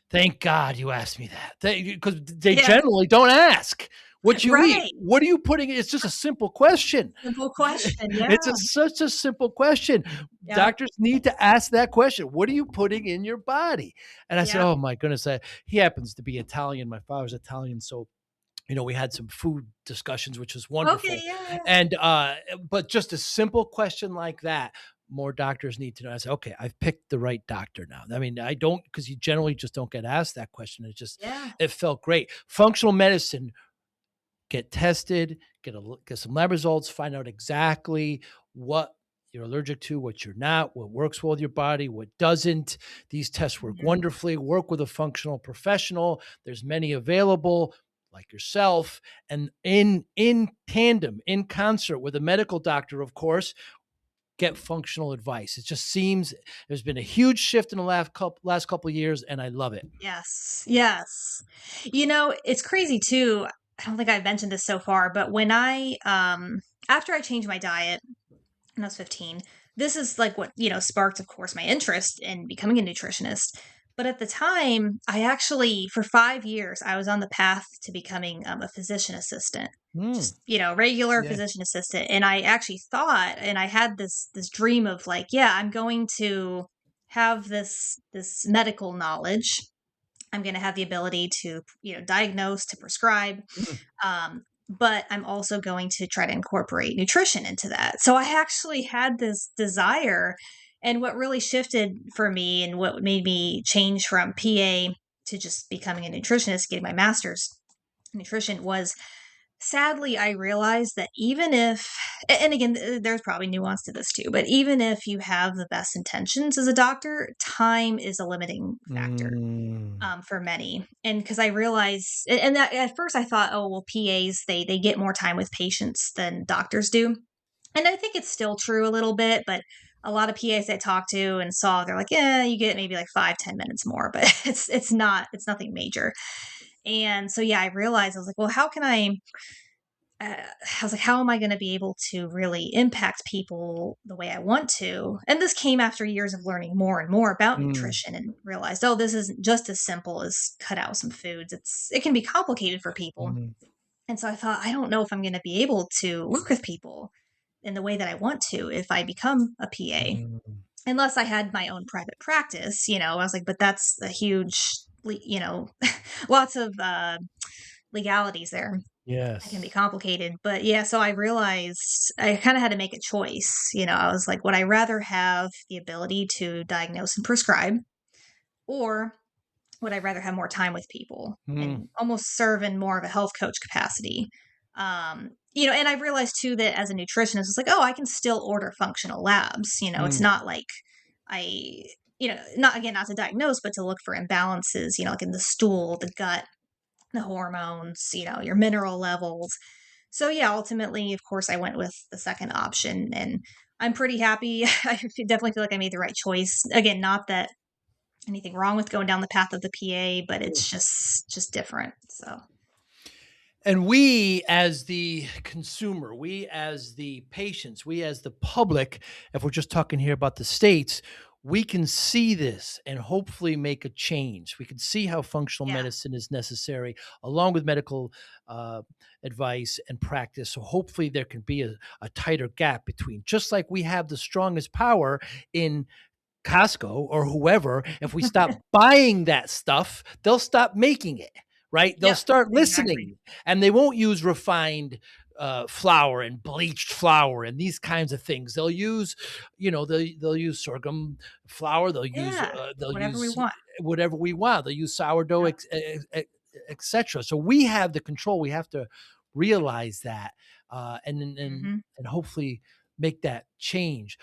Speaker 1: thank God you asked me that." Because they
Speaker 2: Yeah,
Speaker 1: generally don't ask what you eat.
Speaker 2: right.
Speaker 1: What are you putting? It's just a simple question.
Speaker 2: Simple question. Yeah.
Speaker 1: It's such a simple question.
Speaker 2: Yep.
Speaker 1: Doctors need to ask that question. What are you putting in your body? And I said,
Speaker 2: Yep.
Speaker 1: oh my goodness. He happens to be Italian. My father's Italian. So, we had some food discussions, which was
Speaker 2: Okay.
Speaker 1: wonderful.
Speaker 2: Yeah. Yeah.
Speaker 1: And, but just a simple question like that, more doctors need to know. I said, okay, I've picked the right doctor now. I mean, I don't, because you generally just don't get asked that question.
Speaker 2: Yeah.
Speaker 1: It felt great. Functional medicine, get tested, get some lab results, find out exactly what you're allergic to, what you're not, what works well with your body, what doesn't. These tests work
Speaker 2: Mhm.
Speaker 1: wonderfully. Work with a functional professional. There's many available like yourself, and in tandem, in concert with a medical doctor, of course, get functional advice. It just seems there's been a huge shift in the last couple of years, and I love it.
Speaker 2: Yes. Yes. It's crazy too. I don't think I've mentioned this so far, but when after I changed my diet when I was 15, this is like what, sparked, of course, my interest in becoming a nutritionist. But at the time, I actually, for 5 years, I was on the path to becoming a physician assistant,
Speaker 1: Mm,
Speaker 2: just, regular
Speaker 1: yeah.
Speaker 2: physician assistant. And I actually thought, and I had this dream of like, yeah, I'm going to have this medical knowledge. I'm going to have the ability to, diagnose, to prescribe,
Speaker 1: Mm,
Speaker 2: but I'm also going to try to incorporate nutrition into that. So I actually had this desire. And what really shifted for me and what made me change from PA to just becoming a nutritionist, getting my master's in nutrition was sadly, I realized that even if, and again, there's probably nuance to this too, but even if you have the best intentions as a doctor, time is a limiting factor
Speaker 1: mm,
Speaker 2: for many. And because I realized, and that at first I thought, oh well, PAs they get more time with patients than doctors do, and I think it's still true a little bit, but a lot of PAs I talked to and saw, they're like, yeah, you get maybe like 5-10 minutes more, but it's nothing major. And so yeah, I realized I was like, well, I was like, how am I going to be able to really impact people the way I want to? And this came after years of learning more and more about
Speaker 1: mm,
Speaker 2: nutrition and realized, oh, this isn't just as simple as cut out some foods. It can be complicated for people.
Speaker 1: mm,
Speaker 2: And so I thought, I don't know if I'm going to be able to work with people in the way that I want to if I become a PA.
Speaker 1: mm.
Speaker 2: unless I had my own private practice, I was like, but that's a huge, you know, lots of legalities there. It can be
Speaker 1: Yes.
Speaker 2: complicated. But yeah, so I realized I kind of had to make a choice. I was like, would I rather have the ability to diagnose and prescribe, or would I rather have more time with people
Speaker 1: Mm,
Speaker 2: and almost serve in more of a health coach capacity? And I realized too that as a nutritionist, it's like, oh, I can still order functional labs. It's
Speaker 1: mm.
Speaker 2: not like I, not to diagnose, but to look for imbalances, like in the stool, the gut, the hormones, your mineral levels. So yeah, ultimately, of course, I went with the second option, and I'm pretty happy. I definitely feel like I made the right choice. Again, not that anything wrong with going down the path of the PA, but it's just different. So
Speaker 1: And we as the consumer, we as the patients, we as the public, if we're just talking here about the states, we can see this and hopefully make a change. We can see how functional
Speaker 2: yeah.
Speaker 1: medicine is necessary along with medical advice and practice. So hopefully there can be a tighter gap between, just like we have the strongest power in Costco or whoever, if we stop buying that stuff, they'll stop making it, right? They'll
Speaker 2: Yep.
Speaker 1: start
Speaker 2: Exactly.
Speaker 1: listening and they won't use refined flour and bleached flour and these kinds of things. They'll use, they'll use sorghum flour.
Speaker 2: Yeah.
Speaker 1: They'll
Speaker 2: Whatever we
Speaker 1: use
Speaker 2: want.
Speaker 1: whatever we want. They'll use sourdough,
Speaker 2: Yep.
Speaker 1: etc. So we have the control. We have to realize that,
Speaker 2: Hmm.
Speaker 1: and hopefully make that change.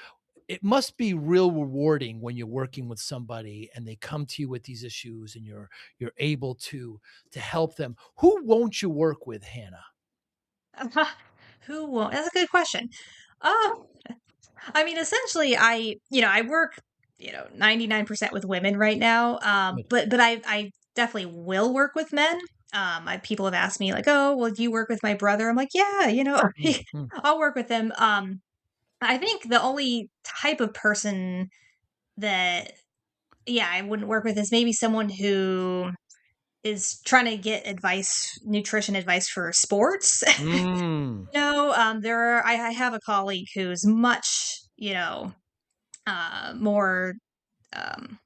Speaker 1: It must be real rewarding when you're working with somebody and they come to you with these issues and you're able to help them. Who won't you work with, Hannah?
Speaker 2: Who won't? That's a good question. Oh, I mean, essentially, I work, 99% with women right now.
Speaker 1: Good.
Speaker 2: But I definitely will work with men. People have asked me like, oh, well, do you work with my brother? I'm like, yeah,
Speaker 1: Mm, mm,
Speaker 2: I'll work with him. I think the only type of person that, yeah, I wouldn't work with is maybe someone who is trying to get advice, nutrition advice for sports.
Speaker 1: mm.
Speaker 2: I have a colleague who's much, more, um,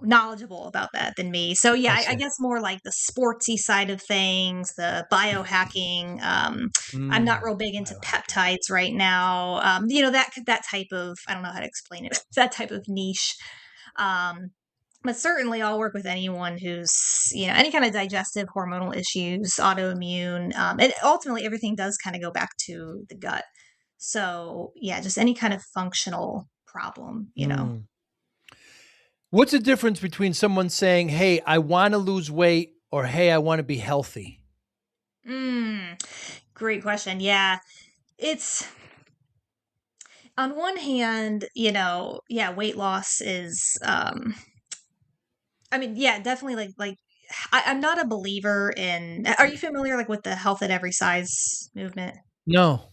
Speaker 2: knowledgeable about that than me. So yeah,
Speaker 1: I
Speaker 2: I
Speaker 1: see.
Speaker 2: guess more like the sportsy side of things, the biohacking. I'm not
Speaker 1: Mm.
Speaker 2: real big into
Speaker 1: Biohacking.
Speaker 2: peptides right now. That type of, I don't know how to explain it. That type of niche. Um, but certainly I'll work with anyone who's, any kind of digestive hormonal issues, autoimmune. And ultimately everything does kind of go back to the gut. So yeah, just any kind of functional problem.
Speaker 1: Mm. What's the difference between someone saying, "Hey, I want to lose weight," or "Hey, I want to be healthy"?
Speaker 2: Mm, great question. Yeah. It's on one hand, yeah, weight loss is I mean, yeah, definitely I'm not a believer in, are you familiar like with the health at every size movement?
Speaker 1: No.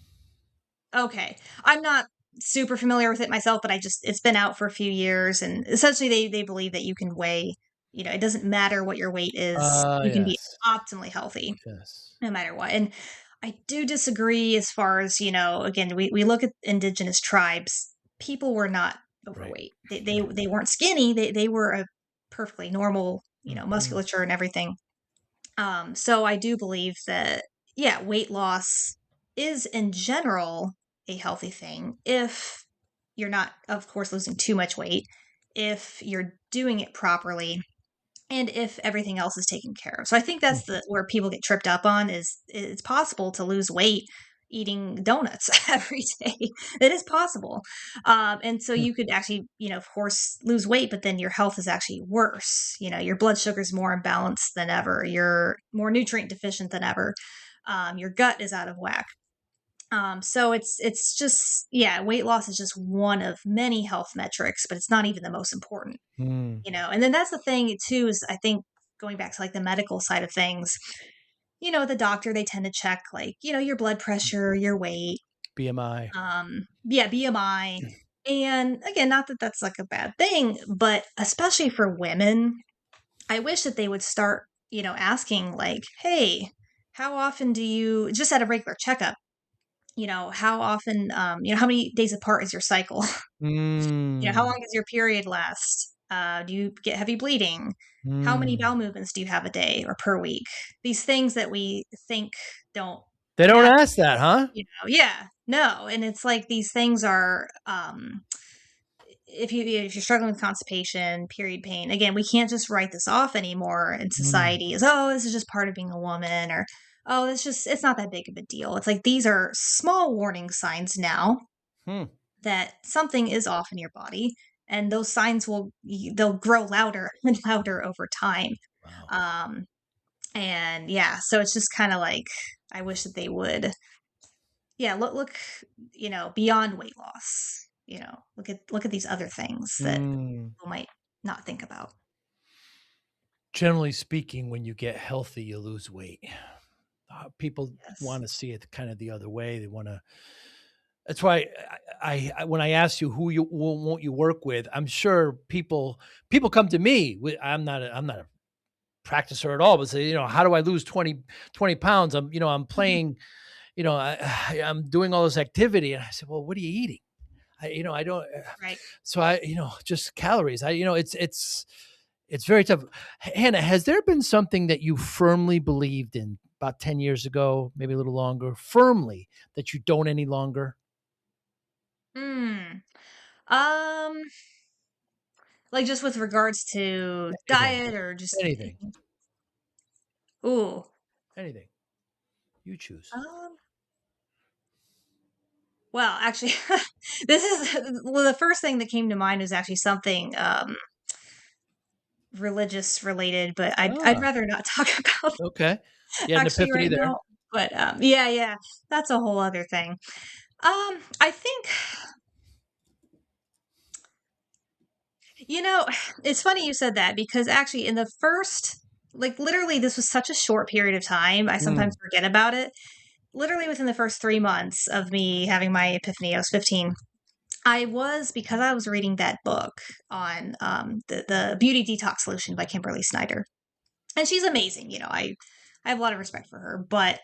Speaker 2: Okay. I'm not super familiar with it myself, but it's been out for a few years, and essentially they believe that you can weigh, it doesn't matter what your weight is, you can be
Speaker 1: Yes.
Speaker 2: optimally healthy
Speaker 1: Yes.
Speaker 2: no matter what. And I do disagree as far as, again, we look at indigenous tribes, people were not
Speaker 1: Right.
Speaker 2: overweight. They
Speaker 1: Right.
Speaker 2: they weren't skinny. They were a perfectly normal,
Speaker 1: Mhm.
Speaker 2: musculature and everything. So I do believe that, yeah, weight loss is in general a healthy thing if you're not, of course, losing too much weight, if you're doing it properly, and if everything else is taken care of. So I think that's
Speaker 1: Mm.
Speaker 2: the where people get tripped up on is it's possible to lose weight eating donuts every day. It is possible. And so you could actually, of course, lose weight, but then your health is actually worse. Your blood sugar is more imbalanced than ever. You're more nutrient deficient than ever. Your gut is out of whack. So it's just, yeah, weight loss is just one of many health metrics, but it's not even the most important.
Speaker 1: Mm.
Speaker 2: And then that's the thing too, is I think going back to like the medical side of things, the doctor, they tend to check like, your blood pressure, your weight,
Speaker 1: BMI.
Speaker 2: yeah, BMI. And again, not that that's like a bad thing, but especially for women, I wish that they would start, asking like, hey, how often do you, just at a regular checkup, how often, how many days apart is your cycle? How
Speaker 1: Mm.
Speaker 2: long does your period last? Do you get heavy bleeding? How many
Speaker 1: Mm.
Speaker 2: bowel movements do you have a day or per week? These things that we think don't
Speaker 1: They don't
Speaker 2: matter,
Speaker 1: ask that, huh?
Speaker 2: yeah, no, and it's like these things are, if you're struggling with constipation, period pain, again, we can't just write this off anymore in
Speaker 1: Mm.
Speaker 2: society as, oh, this is just part of being a woman, or oh, it's not that big of a deal. It's like these are small warning signs now
Speaker 1: Hmm.
Speaker 2: that something is off in your body, and those signs they'll grow louder and louder over time.
Speaker 1: Wow.
Speaker 2: Um, and yeah, so it's just kind of like I wish that they would, yeah, look, beyond weight loss. Look at these other things that
Speaker 1: Mm.
Speaker 2: people might not think about.
Speaker 1: Generally speaking, when you get healthy, you lose weight. People
Speaker 2: Yes.
Speaker 1: wanna see it kind of the other way. They wanna That's why when I ask you who you won't you work with, I'm sure people come to me with I'm not a practicer at all, but say, "How do I lose 20 pounds?" I'm
Speaker 2: Mhm.
Speaker 1: playing, I'm doing all this activity, and I said, "Well, what are you eating?" I don't
Speaker 2: Right.
Speaker 1: so just calories. It's very tough. Hannah, has there been something that you firmly believed in about 10 years ago, maybe a little longer, firmly, that you don't any longer?
Speaker 2: Mm. Um, like just with regards to
Speaker 1: Anything,
Speaker 2: diet or just
Speaker 1: anything,
Speaker 2: ooh.
Speaker 1: anything. You choose.
Speaker 2: Um, well, actually, this is well, the first thing that came to mind is actually something religious related, but I'd
Speaker 1: Ah,
Speaker 2: rather not talk about
Speaker 1: okay. You had an
Speaker 2: actually
Speaker 1: epiphany
Speaker 2: right
Speaker 1: there.
Speaker 2: now. But yeah, yeah, that's a whole other thing. I think it's funny you said that because actually in the first, like literally, this was such a short period of time. I sometimes
Speaker 1: Mm,
Speaker 2: forget about it. Literally within the first 3 months of me having my epiphany, I was 15. Because I was reading that book on the Beauty Detox Solution by Kimberly Snyder, and she's amazing. I have a lot of respect for her, but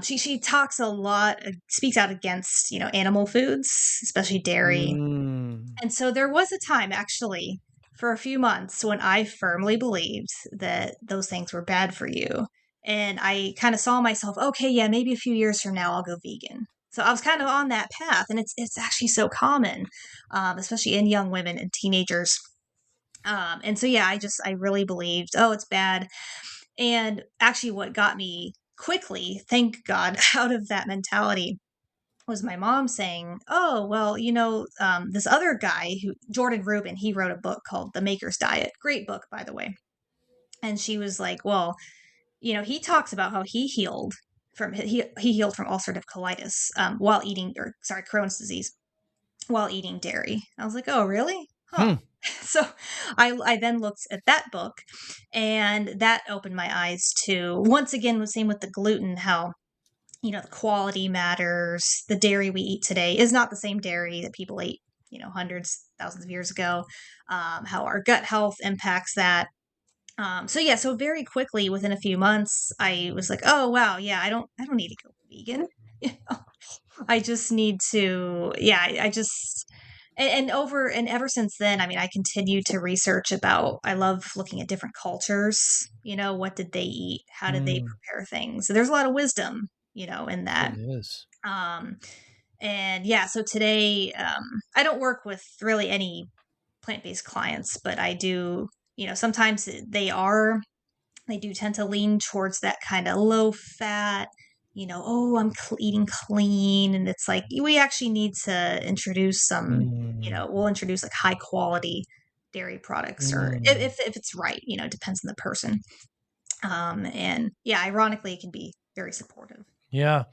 Speaker 2: she talks a lot, speaks out against animal foods, especially dairy.
Speaker 1: mm,
Speaker 2: And so there was a time actually for a few months when I firmly believed that those things were bad for you. And I kind of saw myself, okay, yeah, maybe a few years from now I'll go vegan. So I was kind of on that path, and it's actually so common, especially in young women and teenagers. And so yeah, I really believed, oh, it's bad. And actually, what got me quickly, thank God, out of that mentality was my mom saying, "Oh, well, this other guy who Jordan Rubin, he wrote a book called The Maker's Diet. Great book, by the way." And she was like, "Well, he talks about how he healed from ulcerative colitis while eating, or sorry, Crohn's disease while eating dairy." I was like, "Oh, really? Huh."
Speaker 1: hmm,
Speaker 2: So I then looked at that book, and that opened my eyes to, once again, the same with the gluten, how the quality matters. The dairy we eat today is not the same dairy that people ate, hundreds, thousands of years ago. How our gut health impacts that. So yeah, so very quickly within a few months, I was like, oh wow, yeah, I don't need to go vegan. You know, I just need to, yeah, I just, and ever since then, I mean, I continue to research about. I love looking at different cultures. What did they eat? How did they
Speaker 1: mm.
Speaker 2: prepare things? So there's a lot of wisdom, in that.
Speaker 1: It is.
Speaker 2: Um, and yeah, so today, I don't work with really any plant-based clients, but I do, sometimes they do tend to lean towards that kind of low fat, oh, I'm eating clean. And it's like, we actually need to introduce
Speaker 1: Mm,
Speaker 2: we'll introduce like high quality dairy products, or
Speaker 1: mm.
Speaker 2: if it's right, it depends on the person. And yeah, ironically, it can be very supportive.
Speaker 1: Yeah.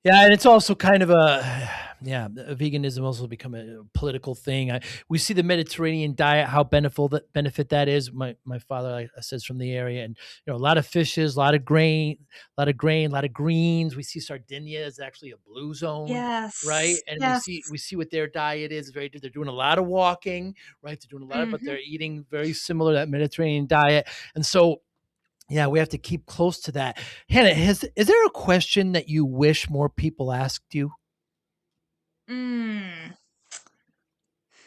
Speaker 1: Yeah, and it's also kind of a yeah, veganism also become a political thing. We see the Mediterranean diet, how benefit that is. My father says from the area, and a lot of fishes, a lot of greens. We see Sardinia is actually a blue zone, right?
Speaker 2: Yes.
Speaker 1: And we
Speaker 2: Yes.
Speaker 1: see we see what their diet is. Very They're doing a lot of walking, right? They're doing a lot of, but
Speaker 2: Hmm.
Speaker 1: they're eating very similar to that Mediterranean diet, and so Yeah, we have to keep close to that. Hannah, is there a question that you wish more people asked you?
Speaker 2: Mm,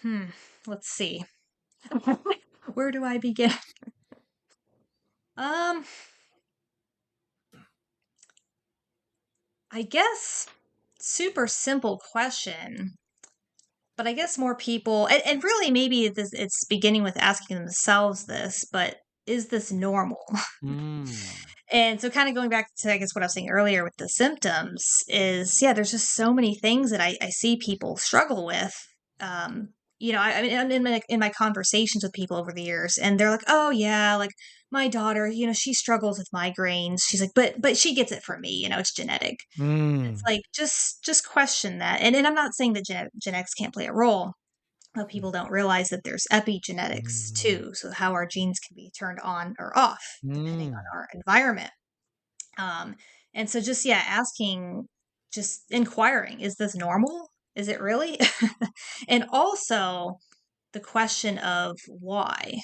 Speaker 2: hmm. Let's see. Where do I begin? Um, I guess super simple question, but I guess more people, and really maybe it's beginning with asking themselves this, but is this normal?
Speaker 1: Mm.
Speaker 2: And so kind of going back to, I guess, what I was saying earlier with the symptoms is, yeah, there's just so many things that I see people struggle with. Um, I mean, in my conversations with people over the years, and they're like, "Oh yeah, like my daughter, she struggles with migraines." She's like, "But she gets it from me, it's genetic." It's
Speaker 1: Mm.
Speaker 2: like just question that, and I'm not saying that genetics can't play a role, but people don't realize that there's epigenetics
Speaker 1: Mm.
Speaker 2: too. So how our genes can be turned on or off depending
Speaker 1: Mm.
Speaker 2: on our environment. Um, and so just, yeah, asking, just inquiring, is this normal? Is it really? And also the question of why.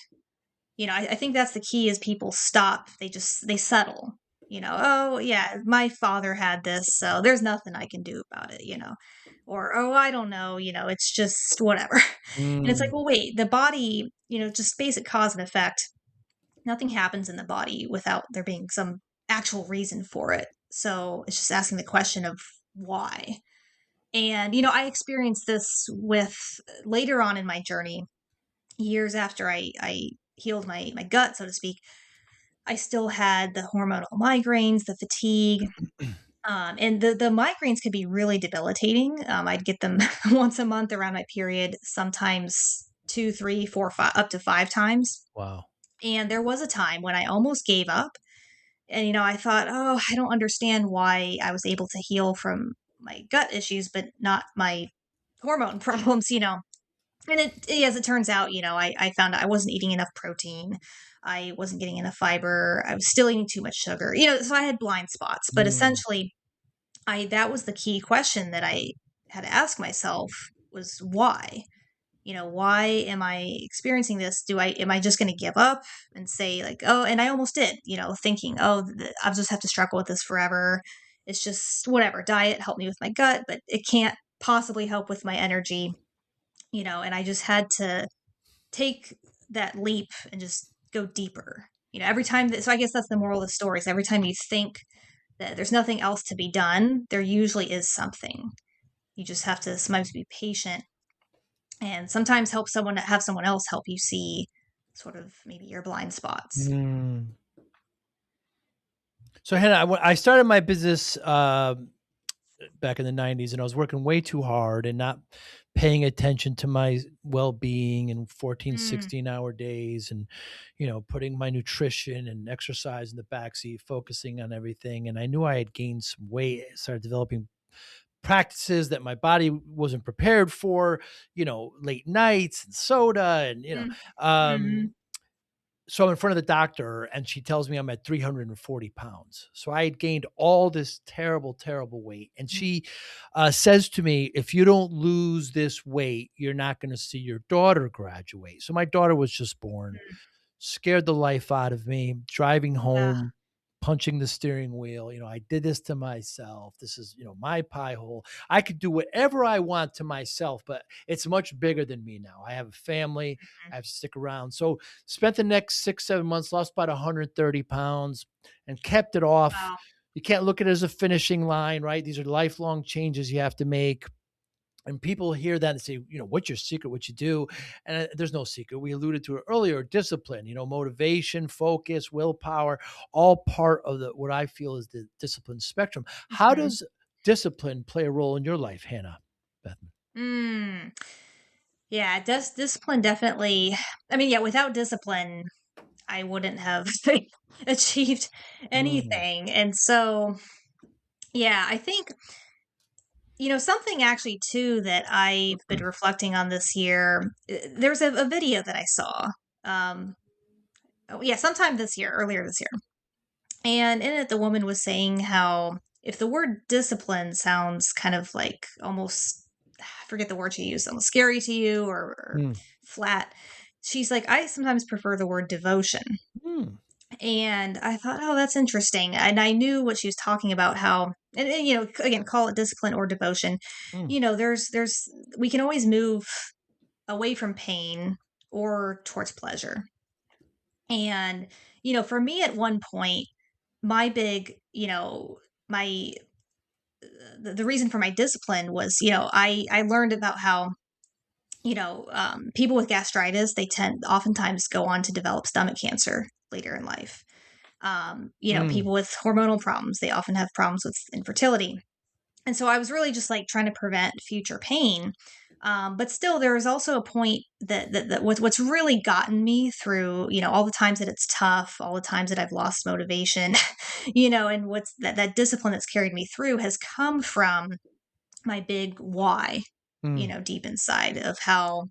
Speaker 2: I think that's the key is people stop. They settle. Oh yeah, my father had this, so there's nothing I can do about it. Or, oh, I don't know, it's just whatever. And it's like,
Speaker 1: Mm.
Speaker 2: well, wait, the body, just basic cause and effect, nothing happens in the body without there being some actual reason for it. So it's just asking the question of why. And, I experienced this with later on in my journey, years after I healed my gut, so to speak. I still had the hormonal migraines, the fatigue, and the migraines could be really debilitating. I'd get them once a month around my period, sometimes two, three, four, five, up to five times.
Speaker 1: Wow.
Speaker 2: And there was a time when I almost gave up. And, I thought, oh, I don't understand why I was able to heal from my gut issues, but not my hormone problems. And as it turns out, I found out I wasn't eating enough protein. I wasn't getting enough fiber. I was still eating too much sugar. So I had blind spots. But
Speaker 1: Mm.
Speaker 2: essentially, that was the key question that I had to ask myself was why? Why am I experiencing this? Am I just going to give up and say like, oh, and I almost did, thinking, oh, I'll just have to struggle with this forever. It's just whatever. Diet helped me with my gut, but it can't possibly help with my energy. And I just had to take that leap and just go deeper. Every time so I guess that's the moral of the story is every time you think that there's nothing else to be done, there usually is something. You just have to sometimes be patient and sometimes have someone else help you see sort of maybe your blind spots.
Speaker 1: Mm. So, Hannah, I started my business back in the 90s, and I was working way too hard and not paying attention to my well-being and 14,
Speaker 2: Mm,
Speaker 1: 16-hour days, and putting my nutrition and exercise in the backseat, focusing on everything. And I knew I had gained some weight, started developing practices that my body wasn't prepared for, late nights and soda and
Speaker 2: mm,
Speaker 1: um
Speaker 2: mhm,
Speaker 1: so I'm in front of the doctor and she tells me I'm at 340 pounds. So I had gained all this terrible, terrible weight. And
Speaker 2: mhm,
Speaker 1: she says to me, if you don't lose this weight, you're not going to see your daughter graduate. So my daughter was just born,
Speaker 2: mm.
Speaker 1: scared the life out of me, driving
Speaker 2: Yeah.
Speaker 1: home, punching the steering wheel. I did this to myself. This is, my pie hole. I could do whatever I want to myself, but it's much bigger than me now. I have a family. I have to stick around. So spent the next 6, 7 months, lost about 130 pounds and kept it off.
Speaker 2: Wow.
Speaker 1: You can't look at it as a finishing line, right? These are lifelong changes you have to make. And people hear that and say, what's your secret? What you do? And there's no secret. We alluded to it earlier. Discipline, motivation, focus, willpower, all part of the what I feel is the discipline spectrum. How
Speaker 2: Mhm.
Speaker 1: does discipline play a role in your life, Hannah Bethman?
Speaker 2: Mm. Yeah, discipline definitely. I mean, yeah, without discipline, I wouldn't have achieved
Speaker 1: Mm.
Speaker 2: anything. And so, yeah, I think, something actually too that I've been reflecting on this year. There's a video that I saw. Um, oh, yeah, sometime this year, earlier this year. And in it, the woman was saying how if the word discipline sounds kind of like almost, I forget the word she used, almost scary to you or
Speaker 1: Mm.
Speaker 2: flat, she's like, I sometimes prefer the word devotion.
Speaker 1: Mm.
Speaker 2: And I thought, oh, that's interesting. And I knew what she was talking about, how, and, again, call it discipline or devotion.
Speaker 1: Mm,
Speaker 2: We can always move away from pain or towards pleasure. And, for me at one point, my big, my, the reason for my discipline was, I learned about how, people with gastritis, they tend oftentimes go on to develop stomach cancer later in life.
Speaker 1: mm,
Speaker 2: People with hormonal problems, they often have problems with infertility. And so I was really just like trying to prevent future pain. But still, there is also a point that what's really gotten me through, all the times that it's tough, all the times that I've lost motivation, and what's that discipline that's carried me through has come from my big why,
Speaker 1: mm,
Speaker 2: deep inside of how,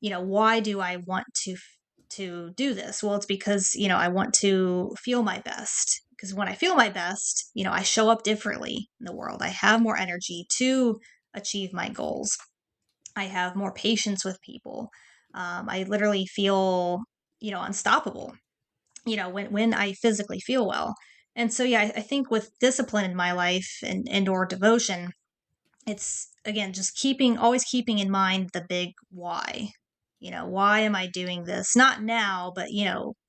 Speaker 2: why do I want to do this? Well, it's because, I want to feel my best. Because when I feel my best, I show up differently in the world. I have more energy to achieve my goals. I have more patience with people. I literally feel, unstoppable, when I physically feel well. And so, yeah, I think with discipline in my life and or devotion, it's again just always keeping in mind the big why. Why am I doing this? Not now, but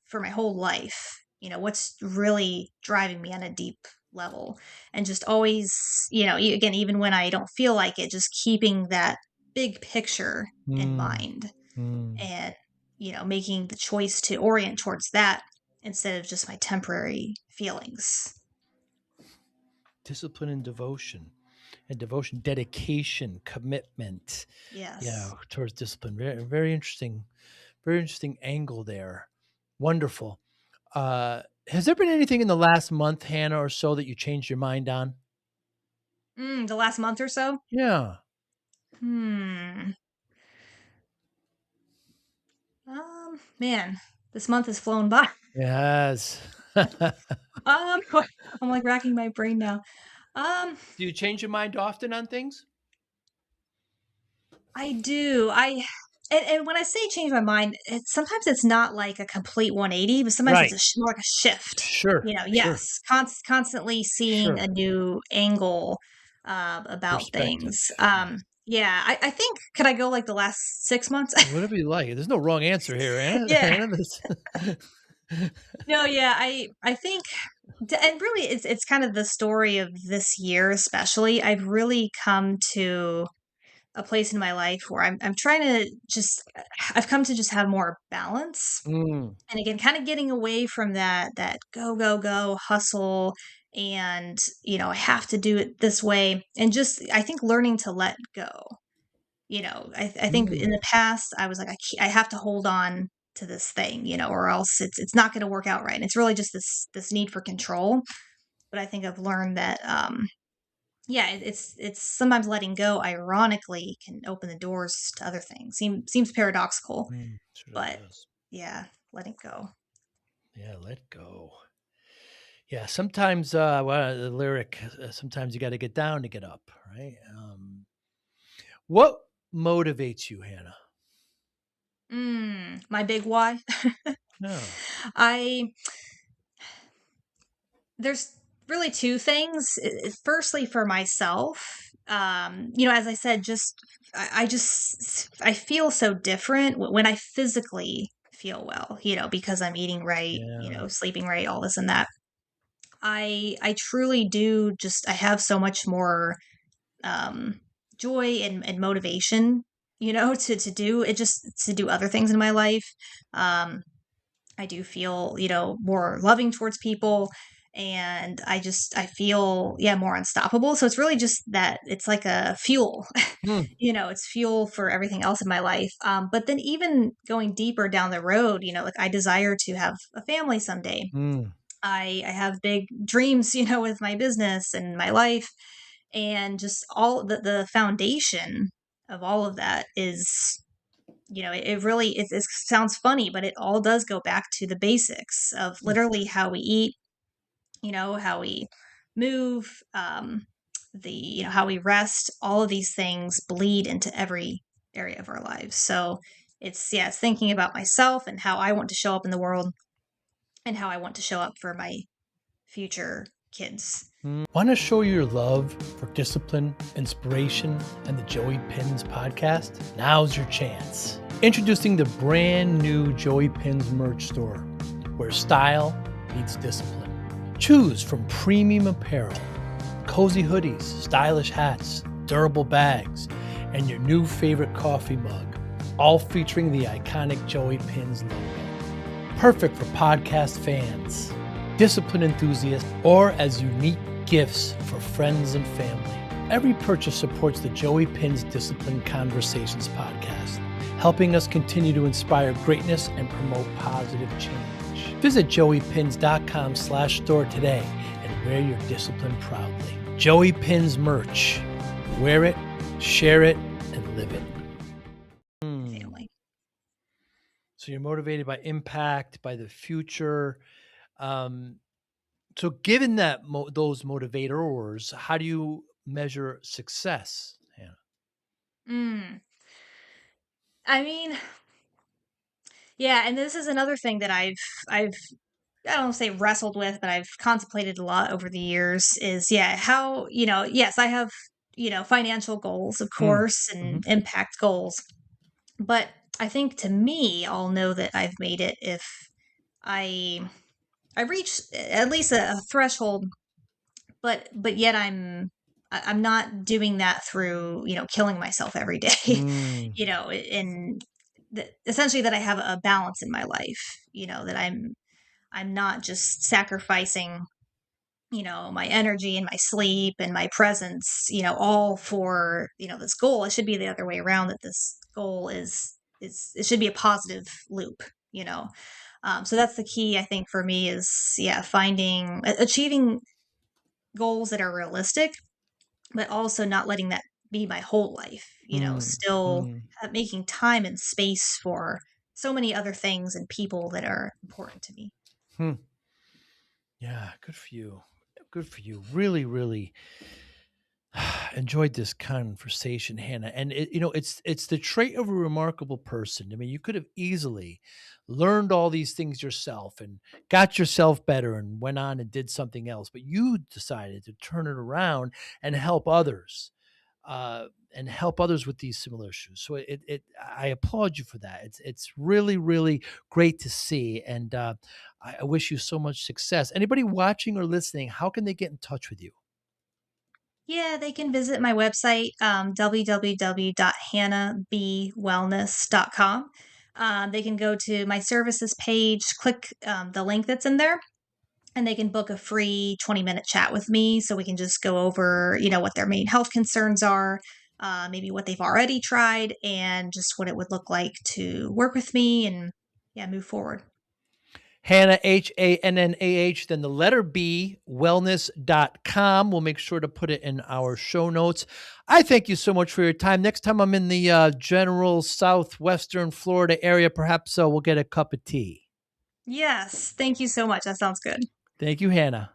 Speaker 2: for my whole life. What's really driving me on a deep level, and just always, again, even when I don't feel like it, just keeping that big picture in
Speaker 1: mm,
Speaker 2: mind,
Speaker 1: mm.
Speaker 2: and making the choice to orient towards that instead of just my temporary feelings.
Speaker 1: Discipline and devotion, dedication, commitment,
Speaker 2: Yes.
Speaker 1: towards discipline. Very, very interesting angle there. Wonderful. Has there been anything in the last month, Hannah, or so that you changed your mind on?
Speaker 2: The last month or so.
Speaker 1: Yeah.
Speaker 2: Hmm. Man, this month has flown by.
Speaker 1: Yes.
Speaker 2: Um, I'm like racking my brain now. Um,
Speaker 1: Do you change your mind often on things?
Speaker 2: I do. And when I say change my mind, sometimes it's not like a complete 180, but sometimes it's
Speaker 1: Right.
Speaker 2: more like a shift.
Speaker 1: Sure. Sure.
Speaker 2: Yes, constantly seeing
Speaker 1: Sure.
Speaker 2: a new angle about
Speaker 1: Perspective.
Speaker 2: things.
Speaker 1: Yeah.
Speaker 2: Yeah, I think, could I go like the last 6 months?
Speaker 1: Whatever you like. There's no wrong answer here, Hannah.
Speaker 2: Yeah.
Speaker 1: Hannah, this
Speaker 2: No, yeah, I think, and really, it's kind of the story of this year, especially. I've really come to a place in my life where I'm trying to just, I've come to just have more balance,
Speaker 1: Mm,
Speaker 2: and again, kind of getting away from that go go go hustle, and I have to do it this way, and just I think learning to let go. I think in
Speaker 1: mm,
Speaker 2: the past I was like, I have to hold on to this thing, or else it's not going to work out right. And it's really just this need for control. But I think I've learned that, yeah, it's sometimes letting go. Ironically, can open the doors to other things. Seems paradoxical,
Speaker 1: certainly
Speaker 2: but
Speaker 1: does.
Speaker 2: yeah, letting go.
Speaker 1: Yeah, let go. Yeah, sometimes, the lyric, sometimes you got to get down to get up, right? What motivates you, Hannah?
Speaker 2: My big why.
Speaker 1: Yeah.
Speaker 2: I There's really 2 things. Firstly, for myself, as I said, just I feel so different when I physically feel well, because I'm eating right,
Speaker 1: Yeah.
Speaker 2: sleeping right, all this and that. I truly do, just I have so much more, um, joy and motivation, to do it, just to do other things in my life. Um I do feel, more loving towards people, and I feel, yeah, more unstoppable. So it's really just that it's like a fuel,
Speaker 1: Mm,
Speaker 2: it's fuel for everything else in my life. But then even going deeper down the road, like I desire to have a family someday.
Speaker 1: mm,
Speaker 2: I have big dreams, with my business and my life, and just all the foundation of all of that is, it really it sounds funny, but it all does go back to the basics of
Speaker 1: mm,
Speaker 2: literally how we eat, how we move, how we rest. All of these things bleed into every area of our lives. So it's thinking about myself and how I want to show up in the world, and how I want to show up for my future kids.
Speaker 1: Want to show your love for discipline, inspiration, and the Joey Pinz podcast? Now's your chance. Introducing the brand new Joey Pinz merch store, where style meets discipline. Choose from premium apparel, cozy hoodies, stylish hats, durable bags, and your new favorite coffee mug, all featuring the iconic Joey Pinz logo. Perfect for podcast fans, discipline enthusiasts, or as unique gifts for friends and family. Every purchase supports the Joey Pinz Discipline Conversations podcast, helping us continue to inspire greatness and promote positive change. Visit joeypins.com/store today and wear your discipline proudly. Joey Pinz merch. Wear it, share it, and live it.
Speaker 2: Family.
Speaker 1: So you're motivated by impact, by the future. So given that those motivators, how do you measure success, Hannah?
Speaker 2: I mean, yeah, and this is another thing that I've I don't say wrestled with, but I've contemplated a lot over the years is, yeah, how, yes, I have, financial goals, of course, and impact goals. But I think to me, I'll know that I've made it if I I reach at least a threshold, but yet I'm not doing that through, killing myself every day, and essentially that I have a balance in my life, that I'm not just sacrificing, my energy and my sleep and my presence, all for, this goal. It should be the other way around, that this goal is it should be a positive loop, you know. So that's the key, I think, for me is, yeah, achieving goals that are realistic, but also not letting that be my whole life, still making time and space for so many other things and people that are important to me.
Speaker 1: Yeah, good for you. Good for you. Really, really enjoyed this conversation, Hannah. And it's the trait of a remarkable person. I mean, you could have easily learned all these things yourself and got yourself better and went on and did something else, but you decided to turn it around and help others. And help others with these similar issues. So I applaud you for that. It's really, really great to see. And I wish you so much success. Anybody watching or listening, how can they get in touch with you?
Speaker 2: Yeah, they can visit my website, www.hannahbwellness.com. They can go to my services page, click the link that's in there, and they can book a free 20-minute chat with me so we can just go over, what their main health concerns are, maybe what they've already tried, and just what it would look like to work with me and, yeah, move forward.
Speaker 1: Hannah, HANNAH, then the letter B, wellness.com. We'll make sure to put it in our show notes. I thank you so much for your time. Next time I'm in the general southwestern Florida area, perhaps we'll get a cup of tea.
Speaker 2: Yes, thank you so much. That sounds good.
Speaker 1: Thank you, Hannah.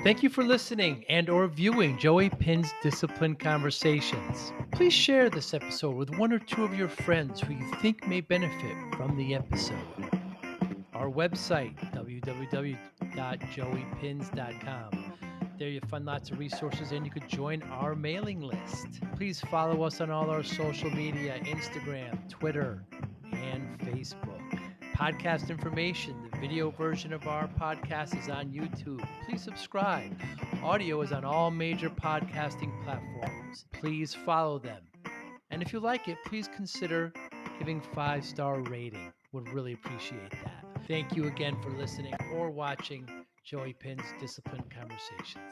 Speaker 1: Thank you for listening and or viewing Joey Pinz Discipline Conversations. Please share this episode with one or two of your friends who you think may benefit from the episode. Our website, www.joeypins.com. There you'll find lots of resources and you could join our mailing list. Please follow us on all our social media, Instagram, Twitter, and Facebook. Podcast information, the video version of our podcast is on YouTube. Please subscribe. Audio is on all major podcasting platforms. Please follow them. And if you like it, please consider giving 5-star rating. Would really appreciate that. Thank you again for listening or watching Joey Pinz Discipline Conversations.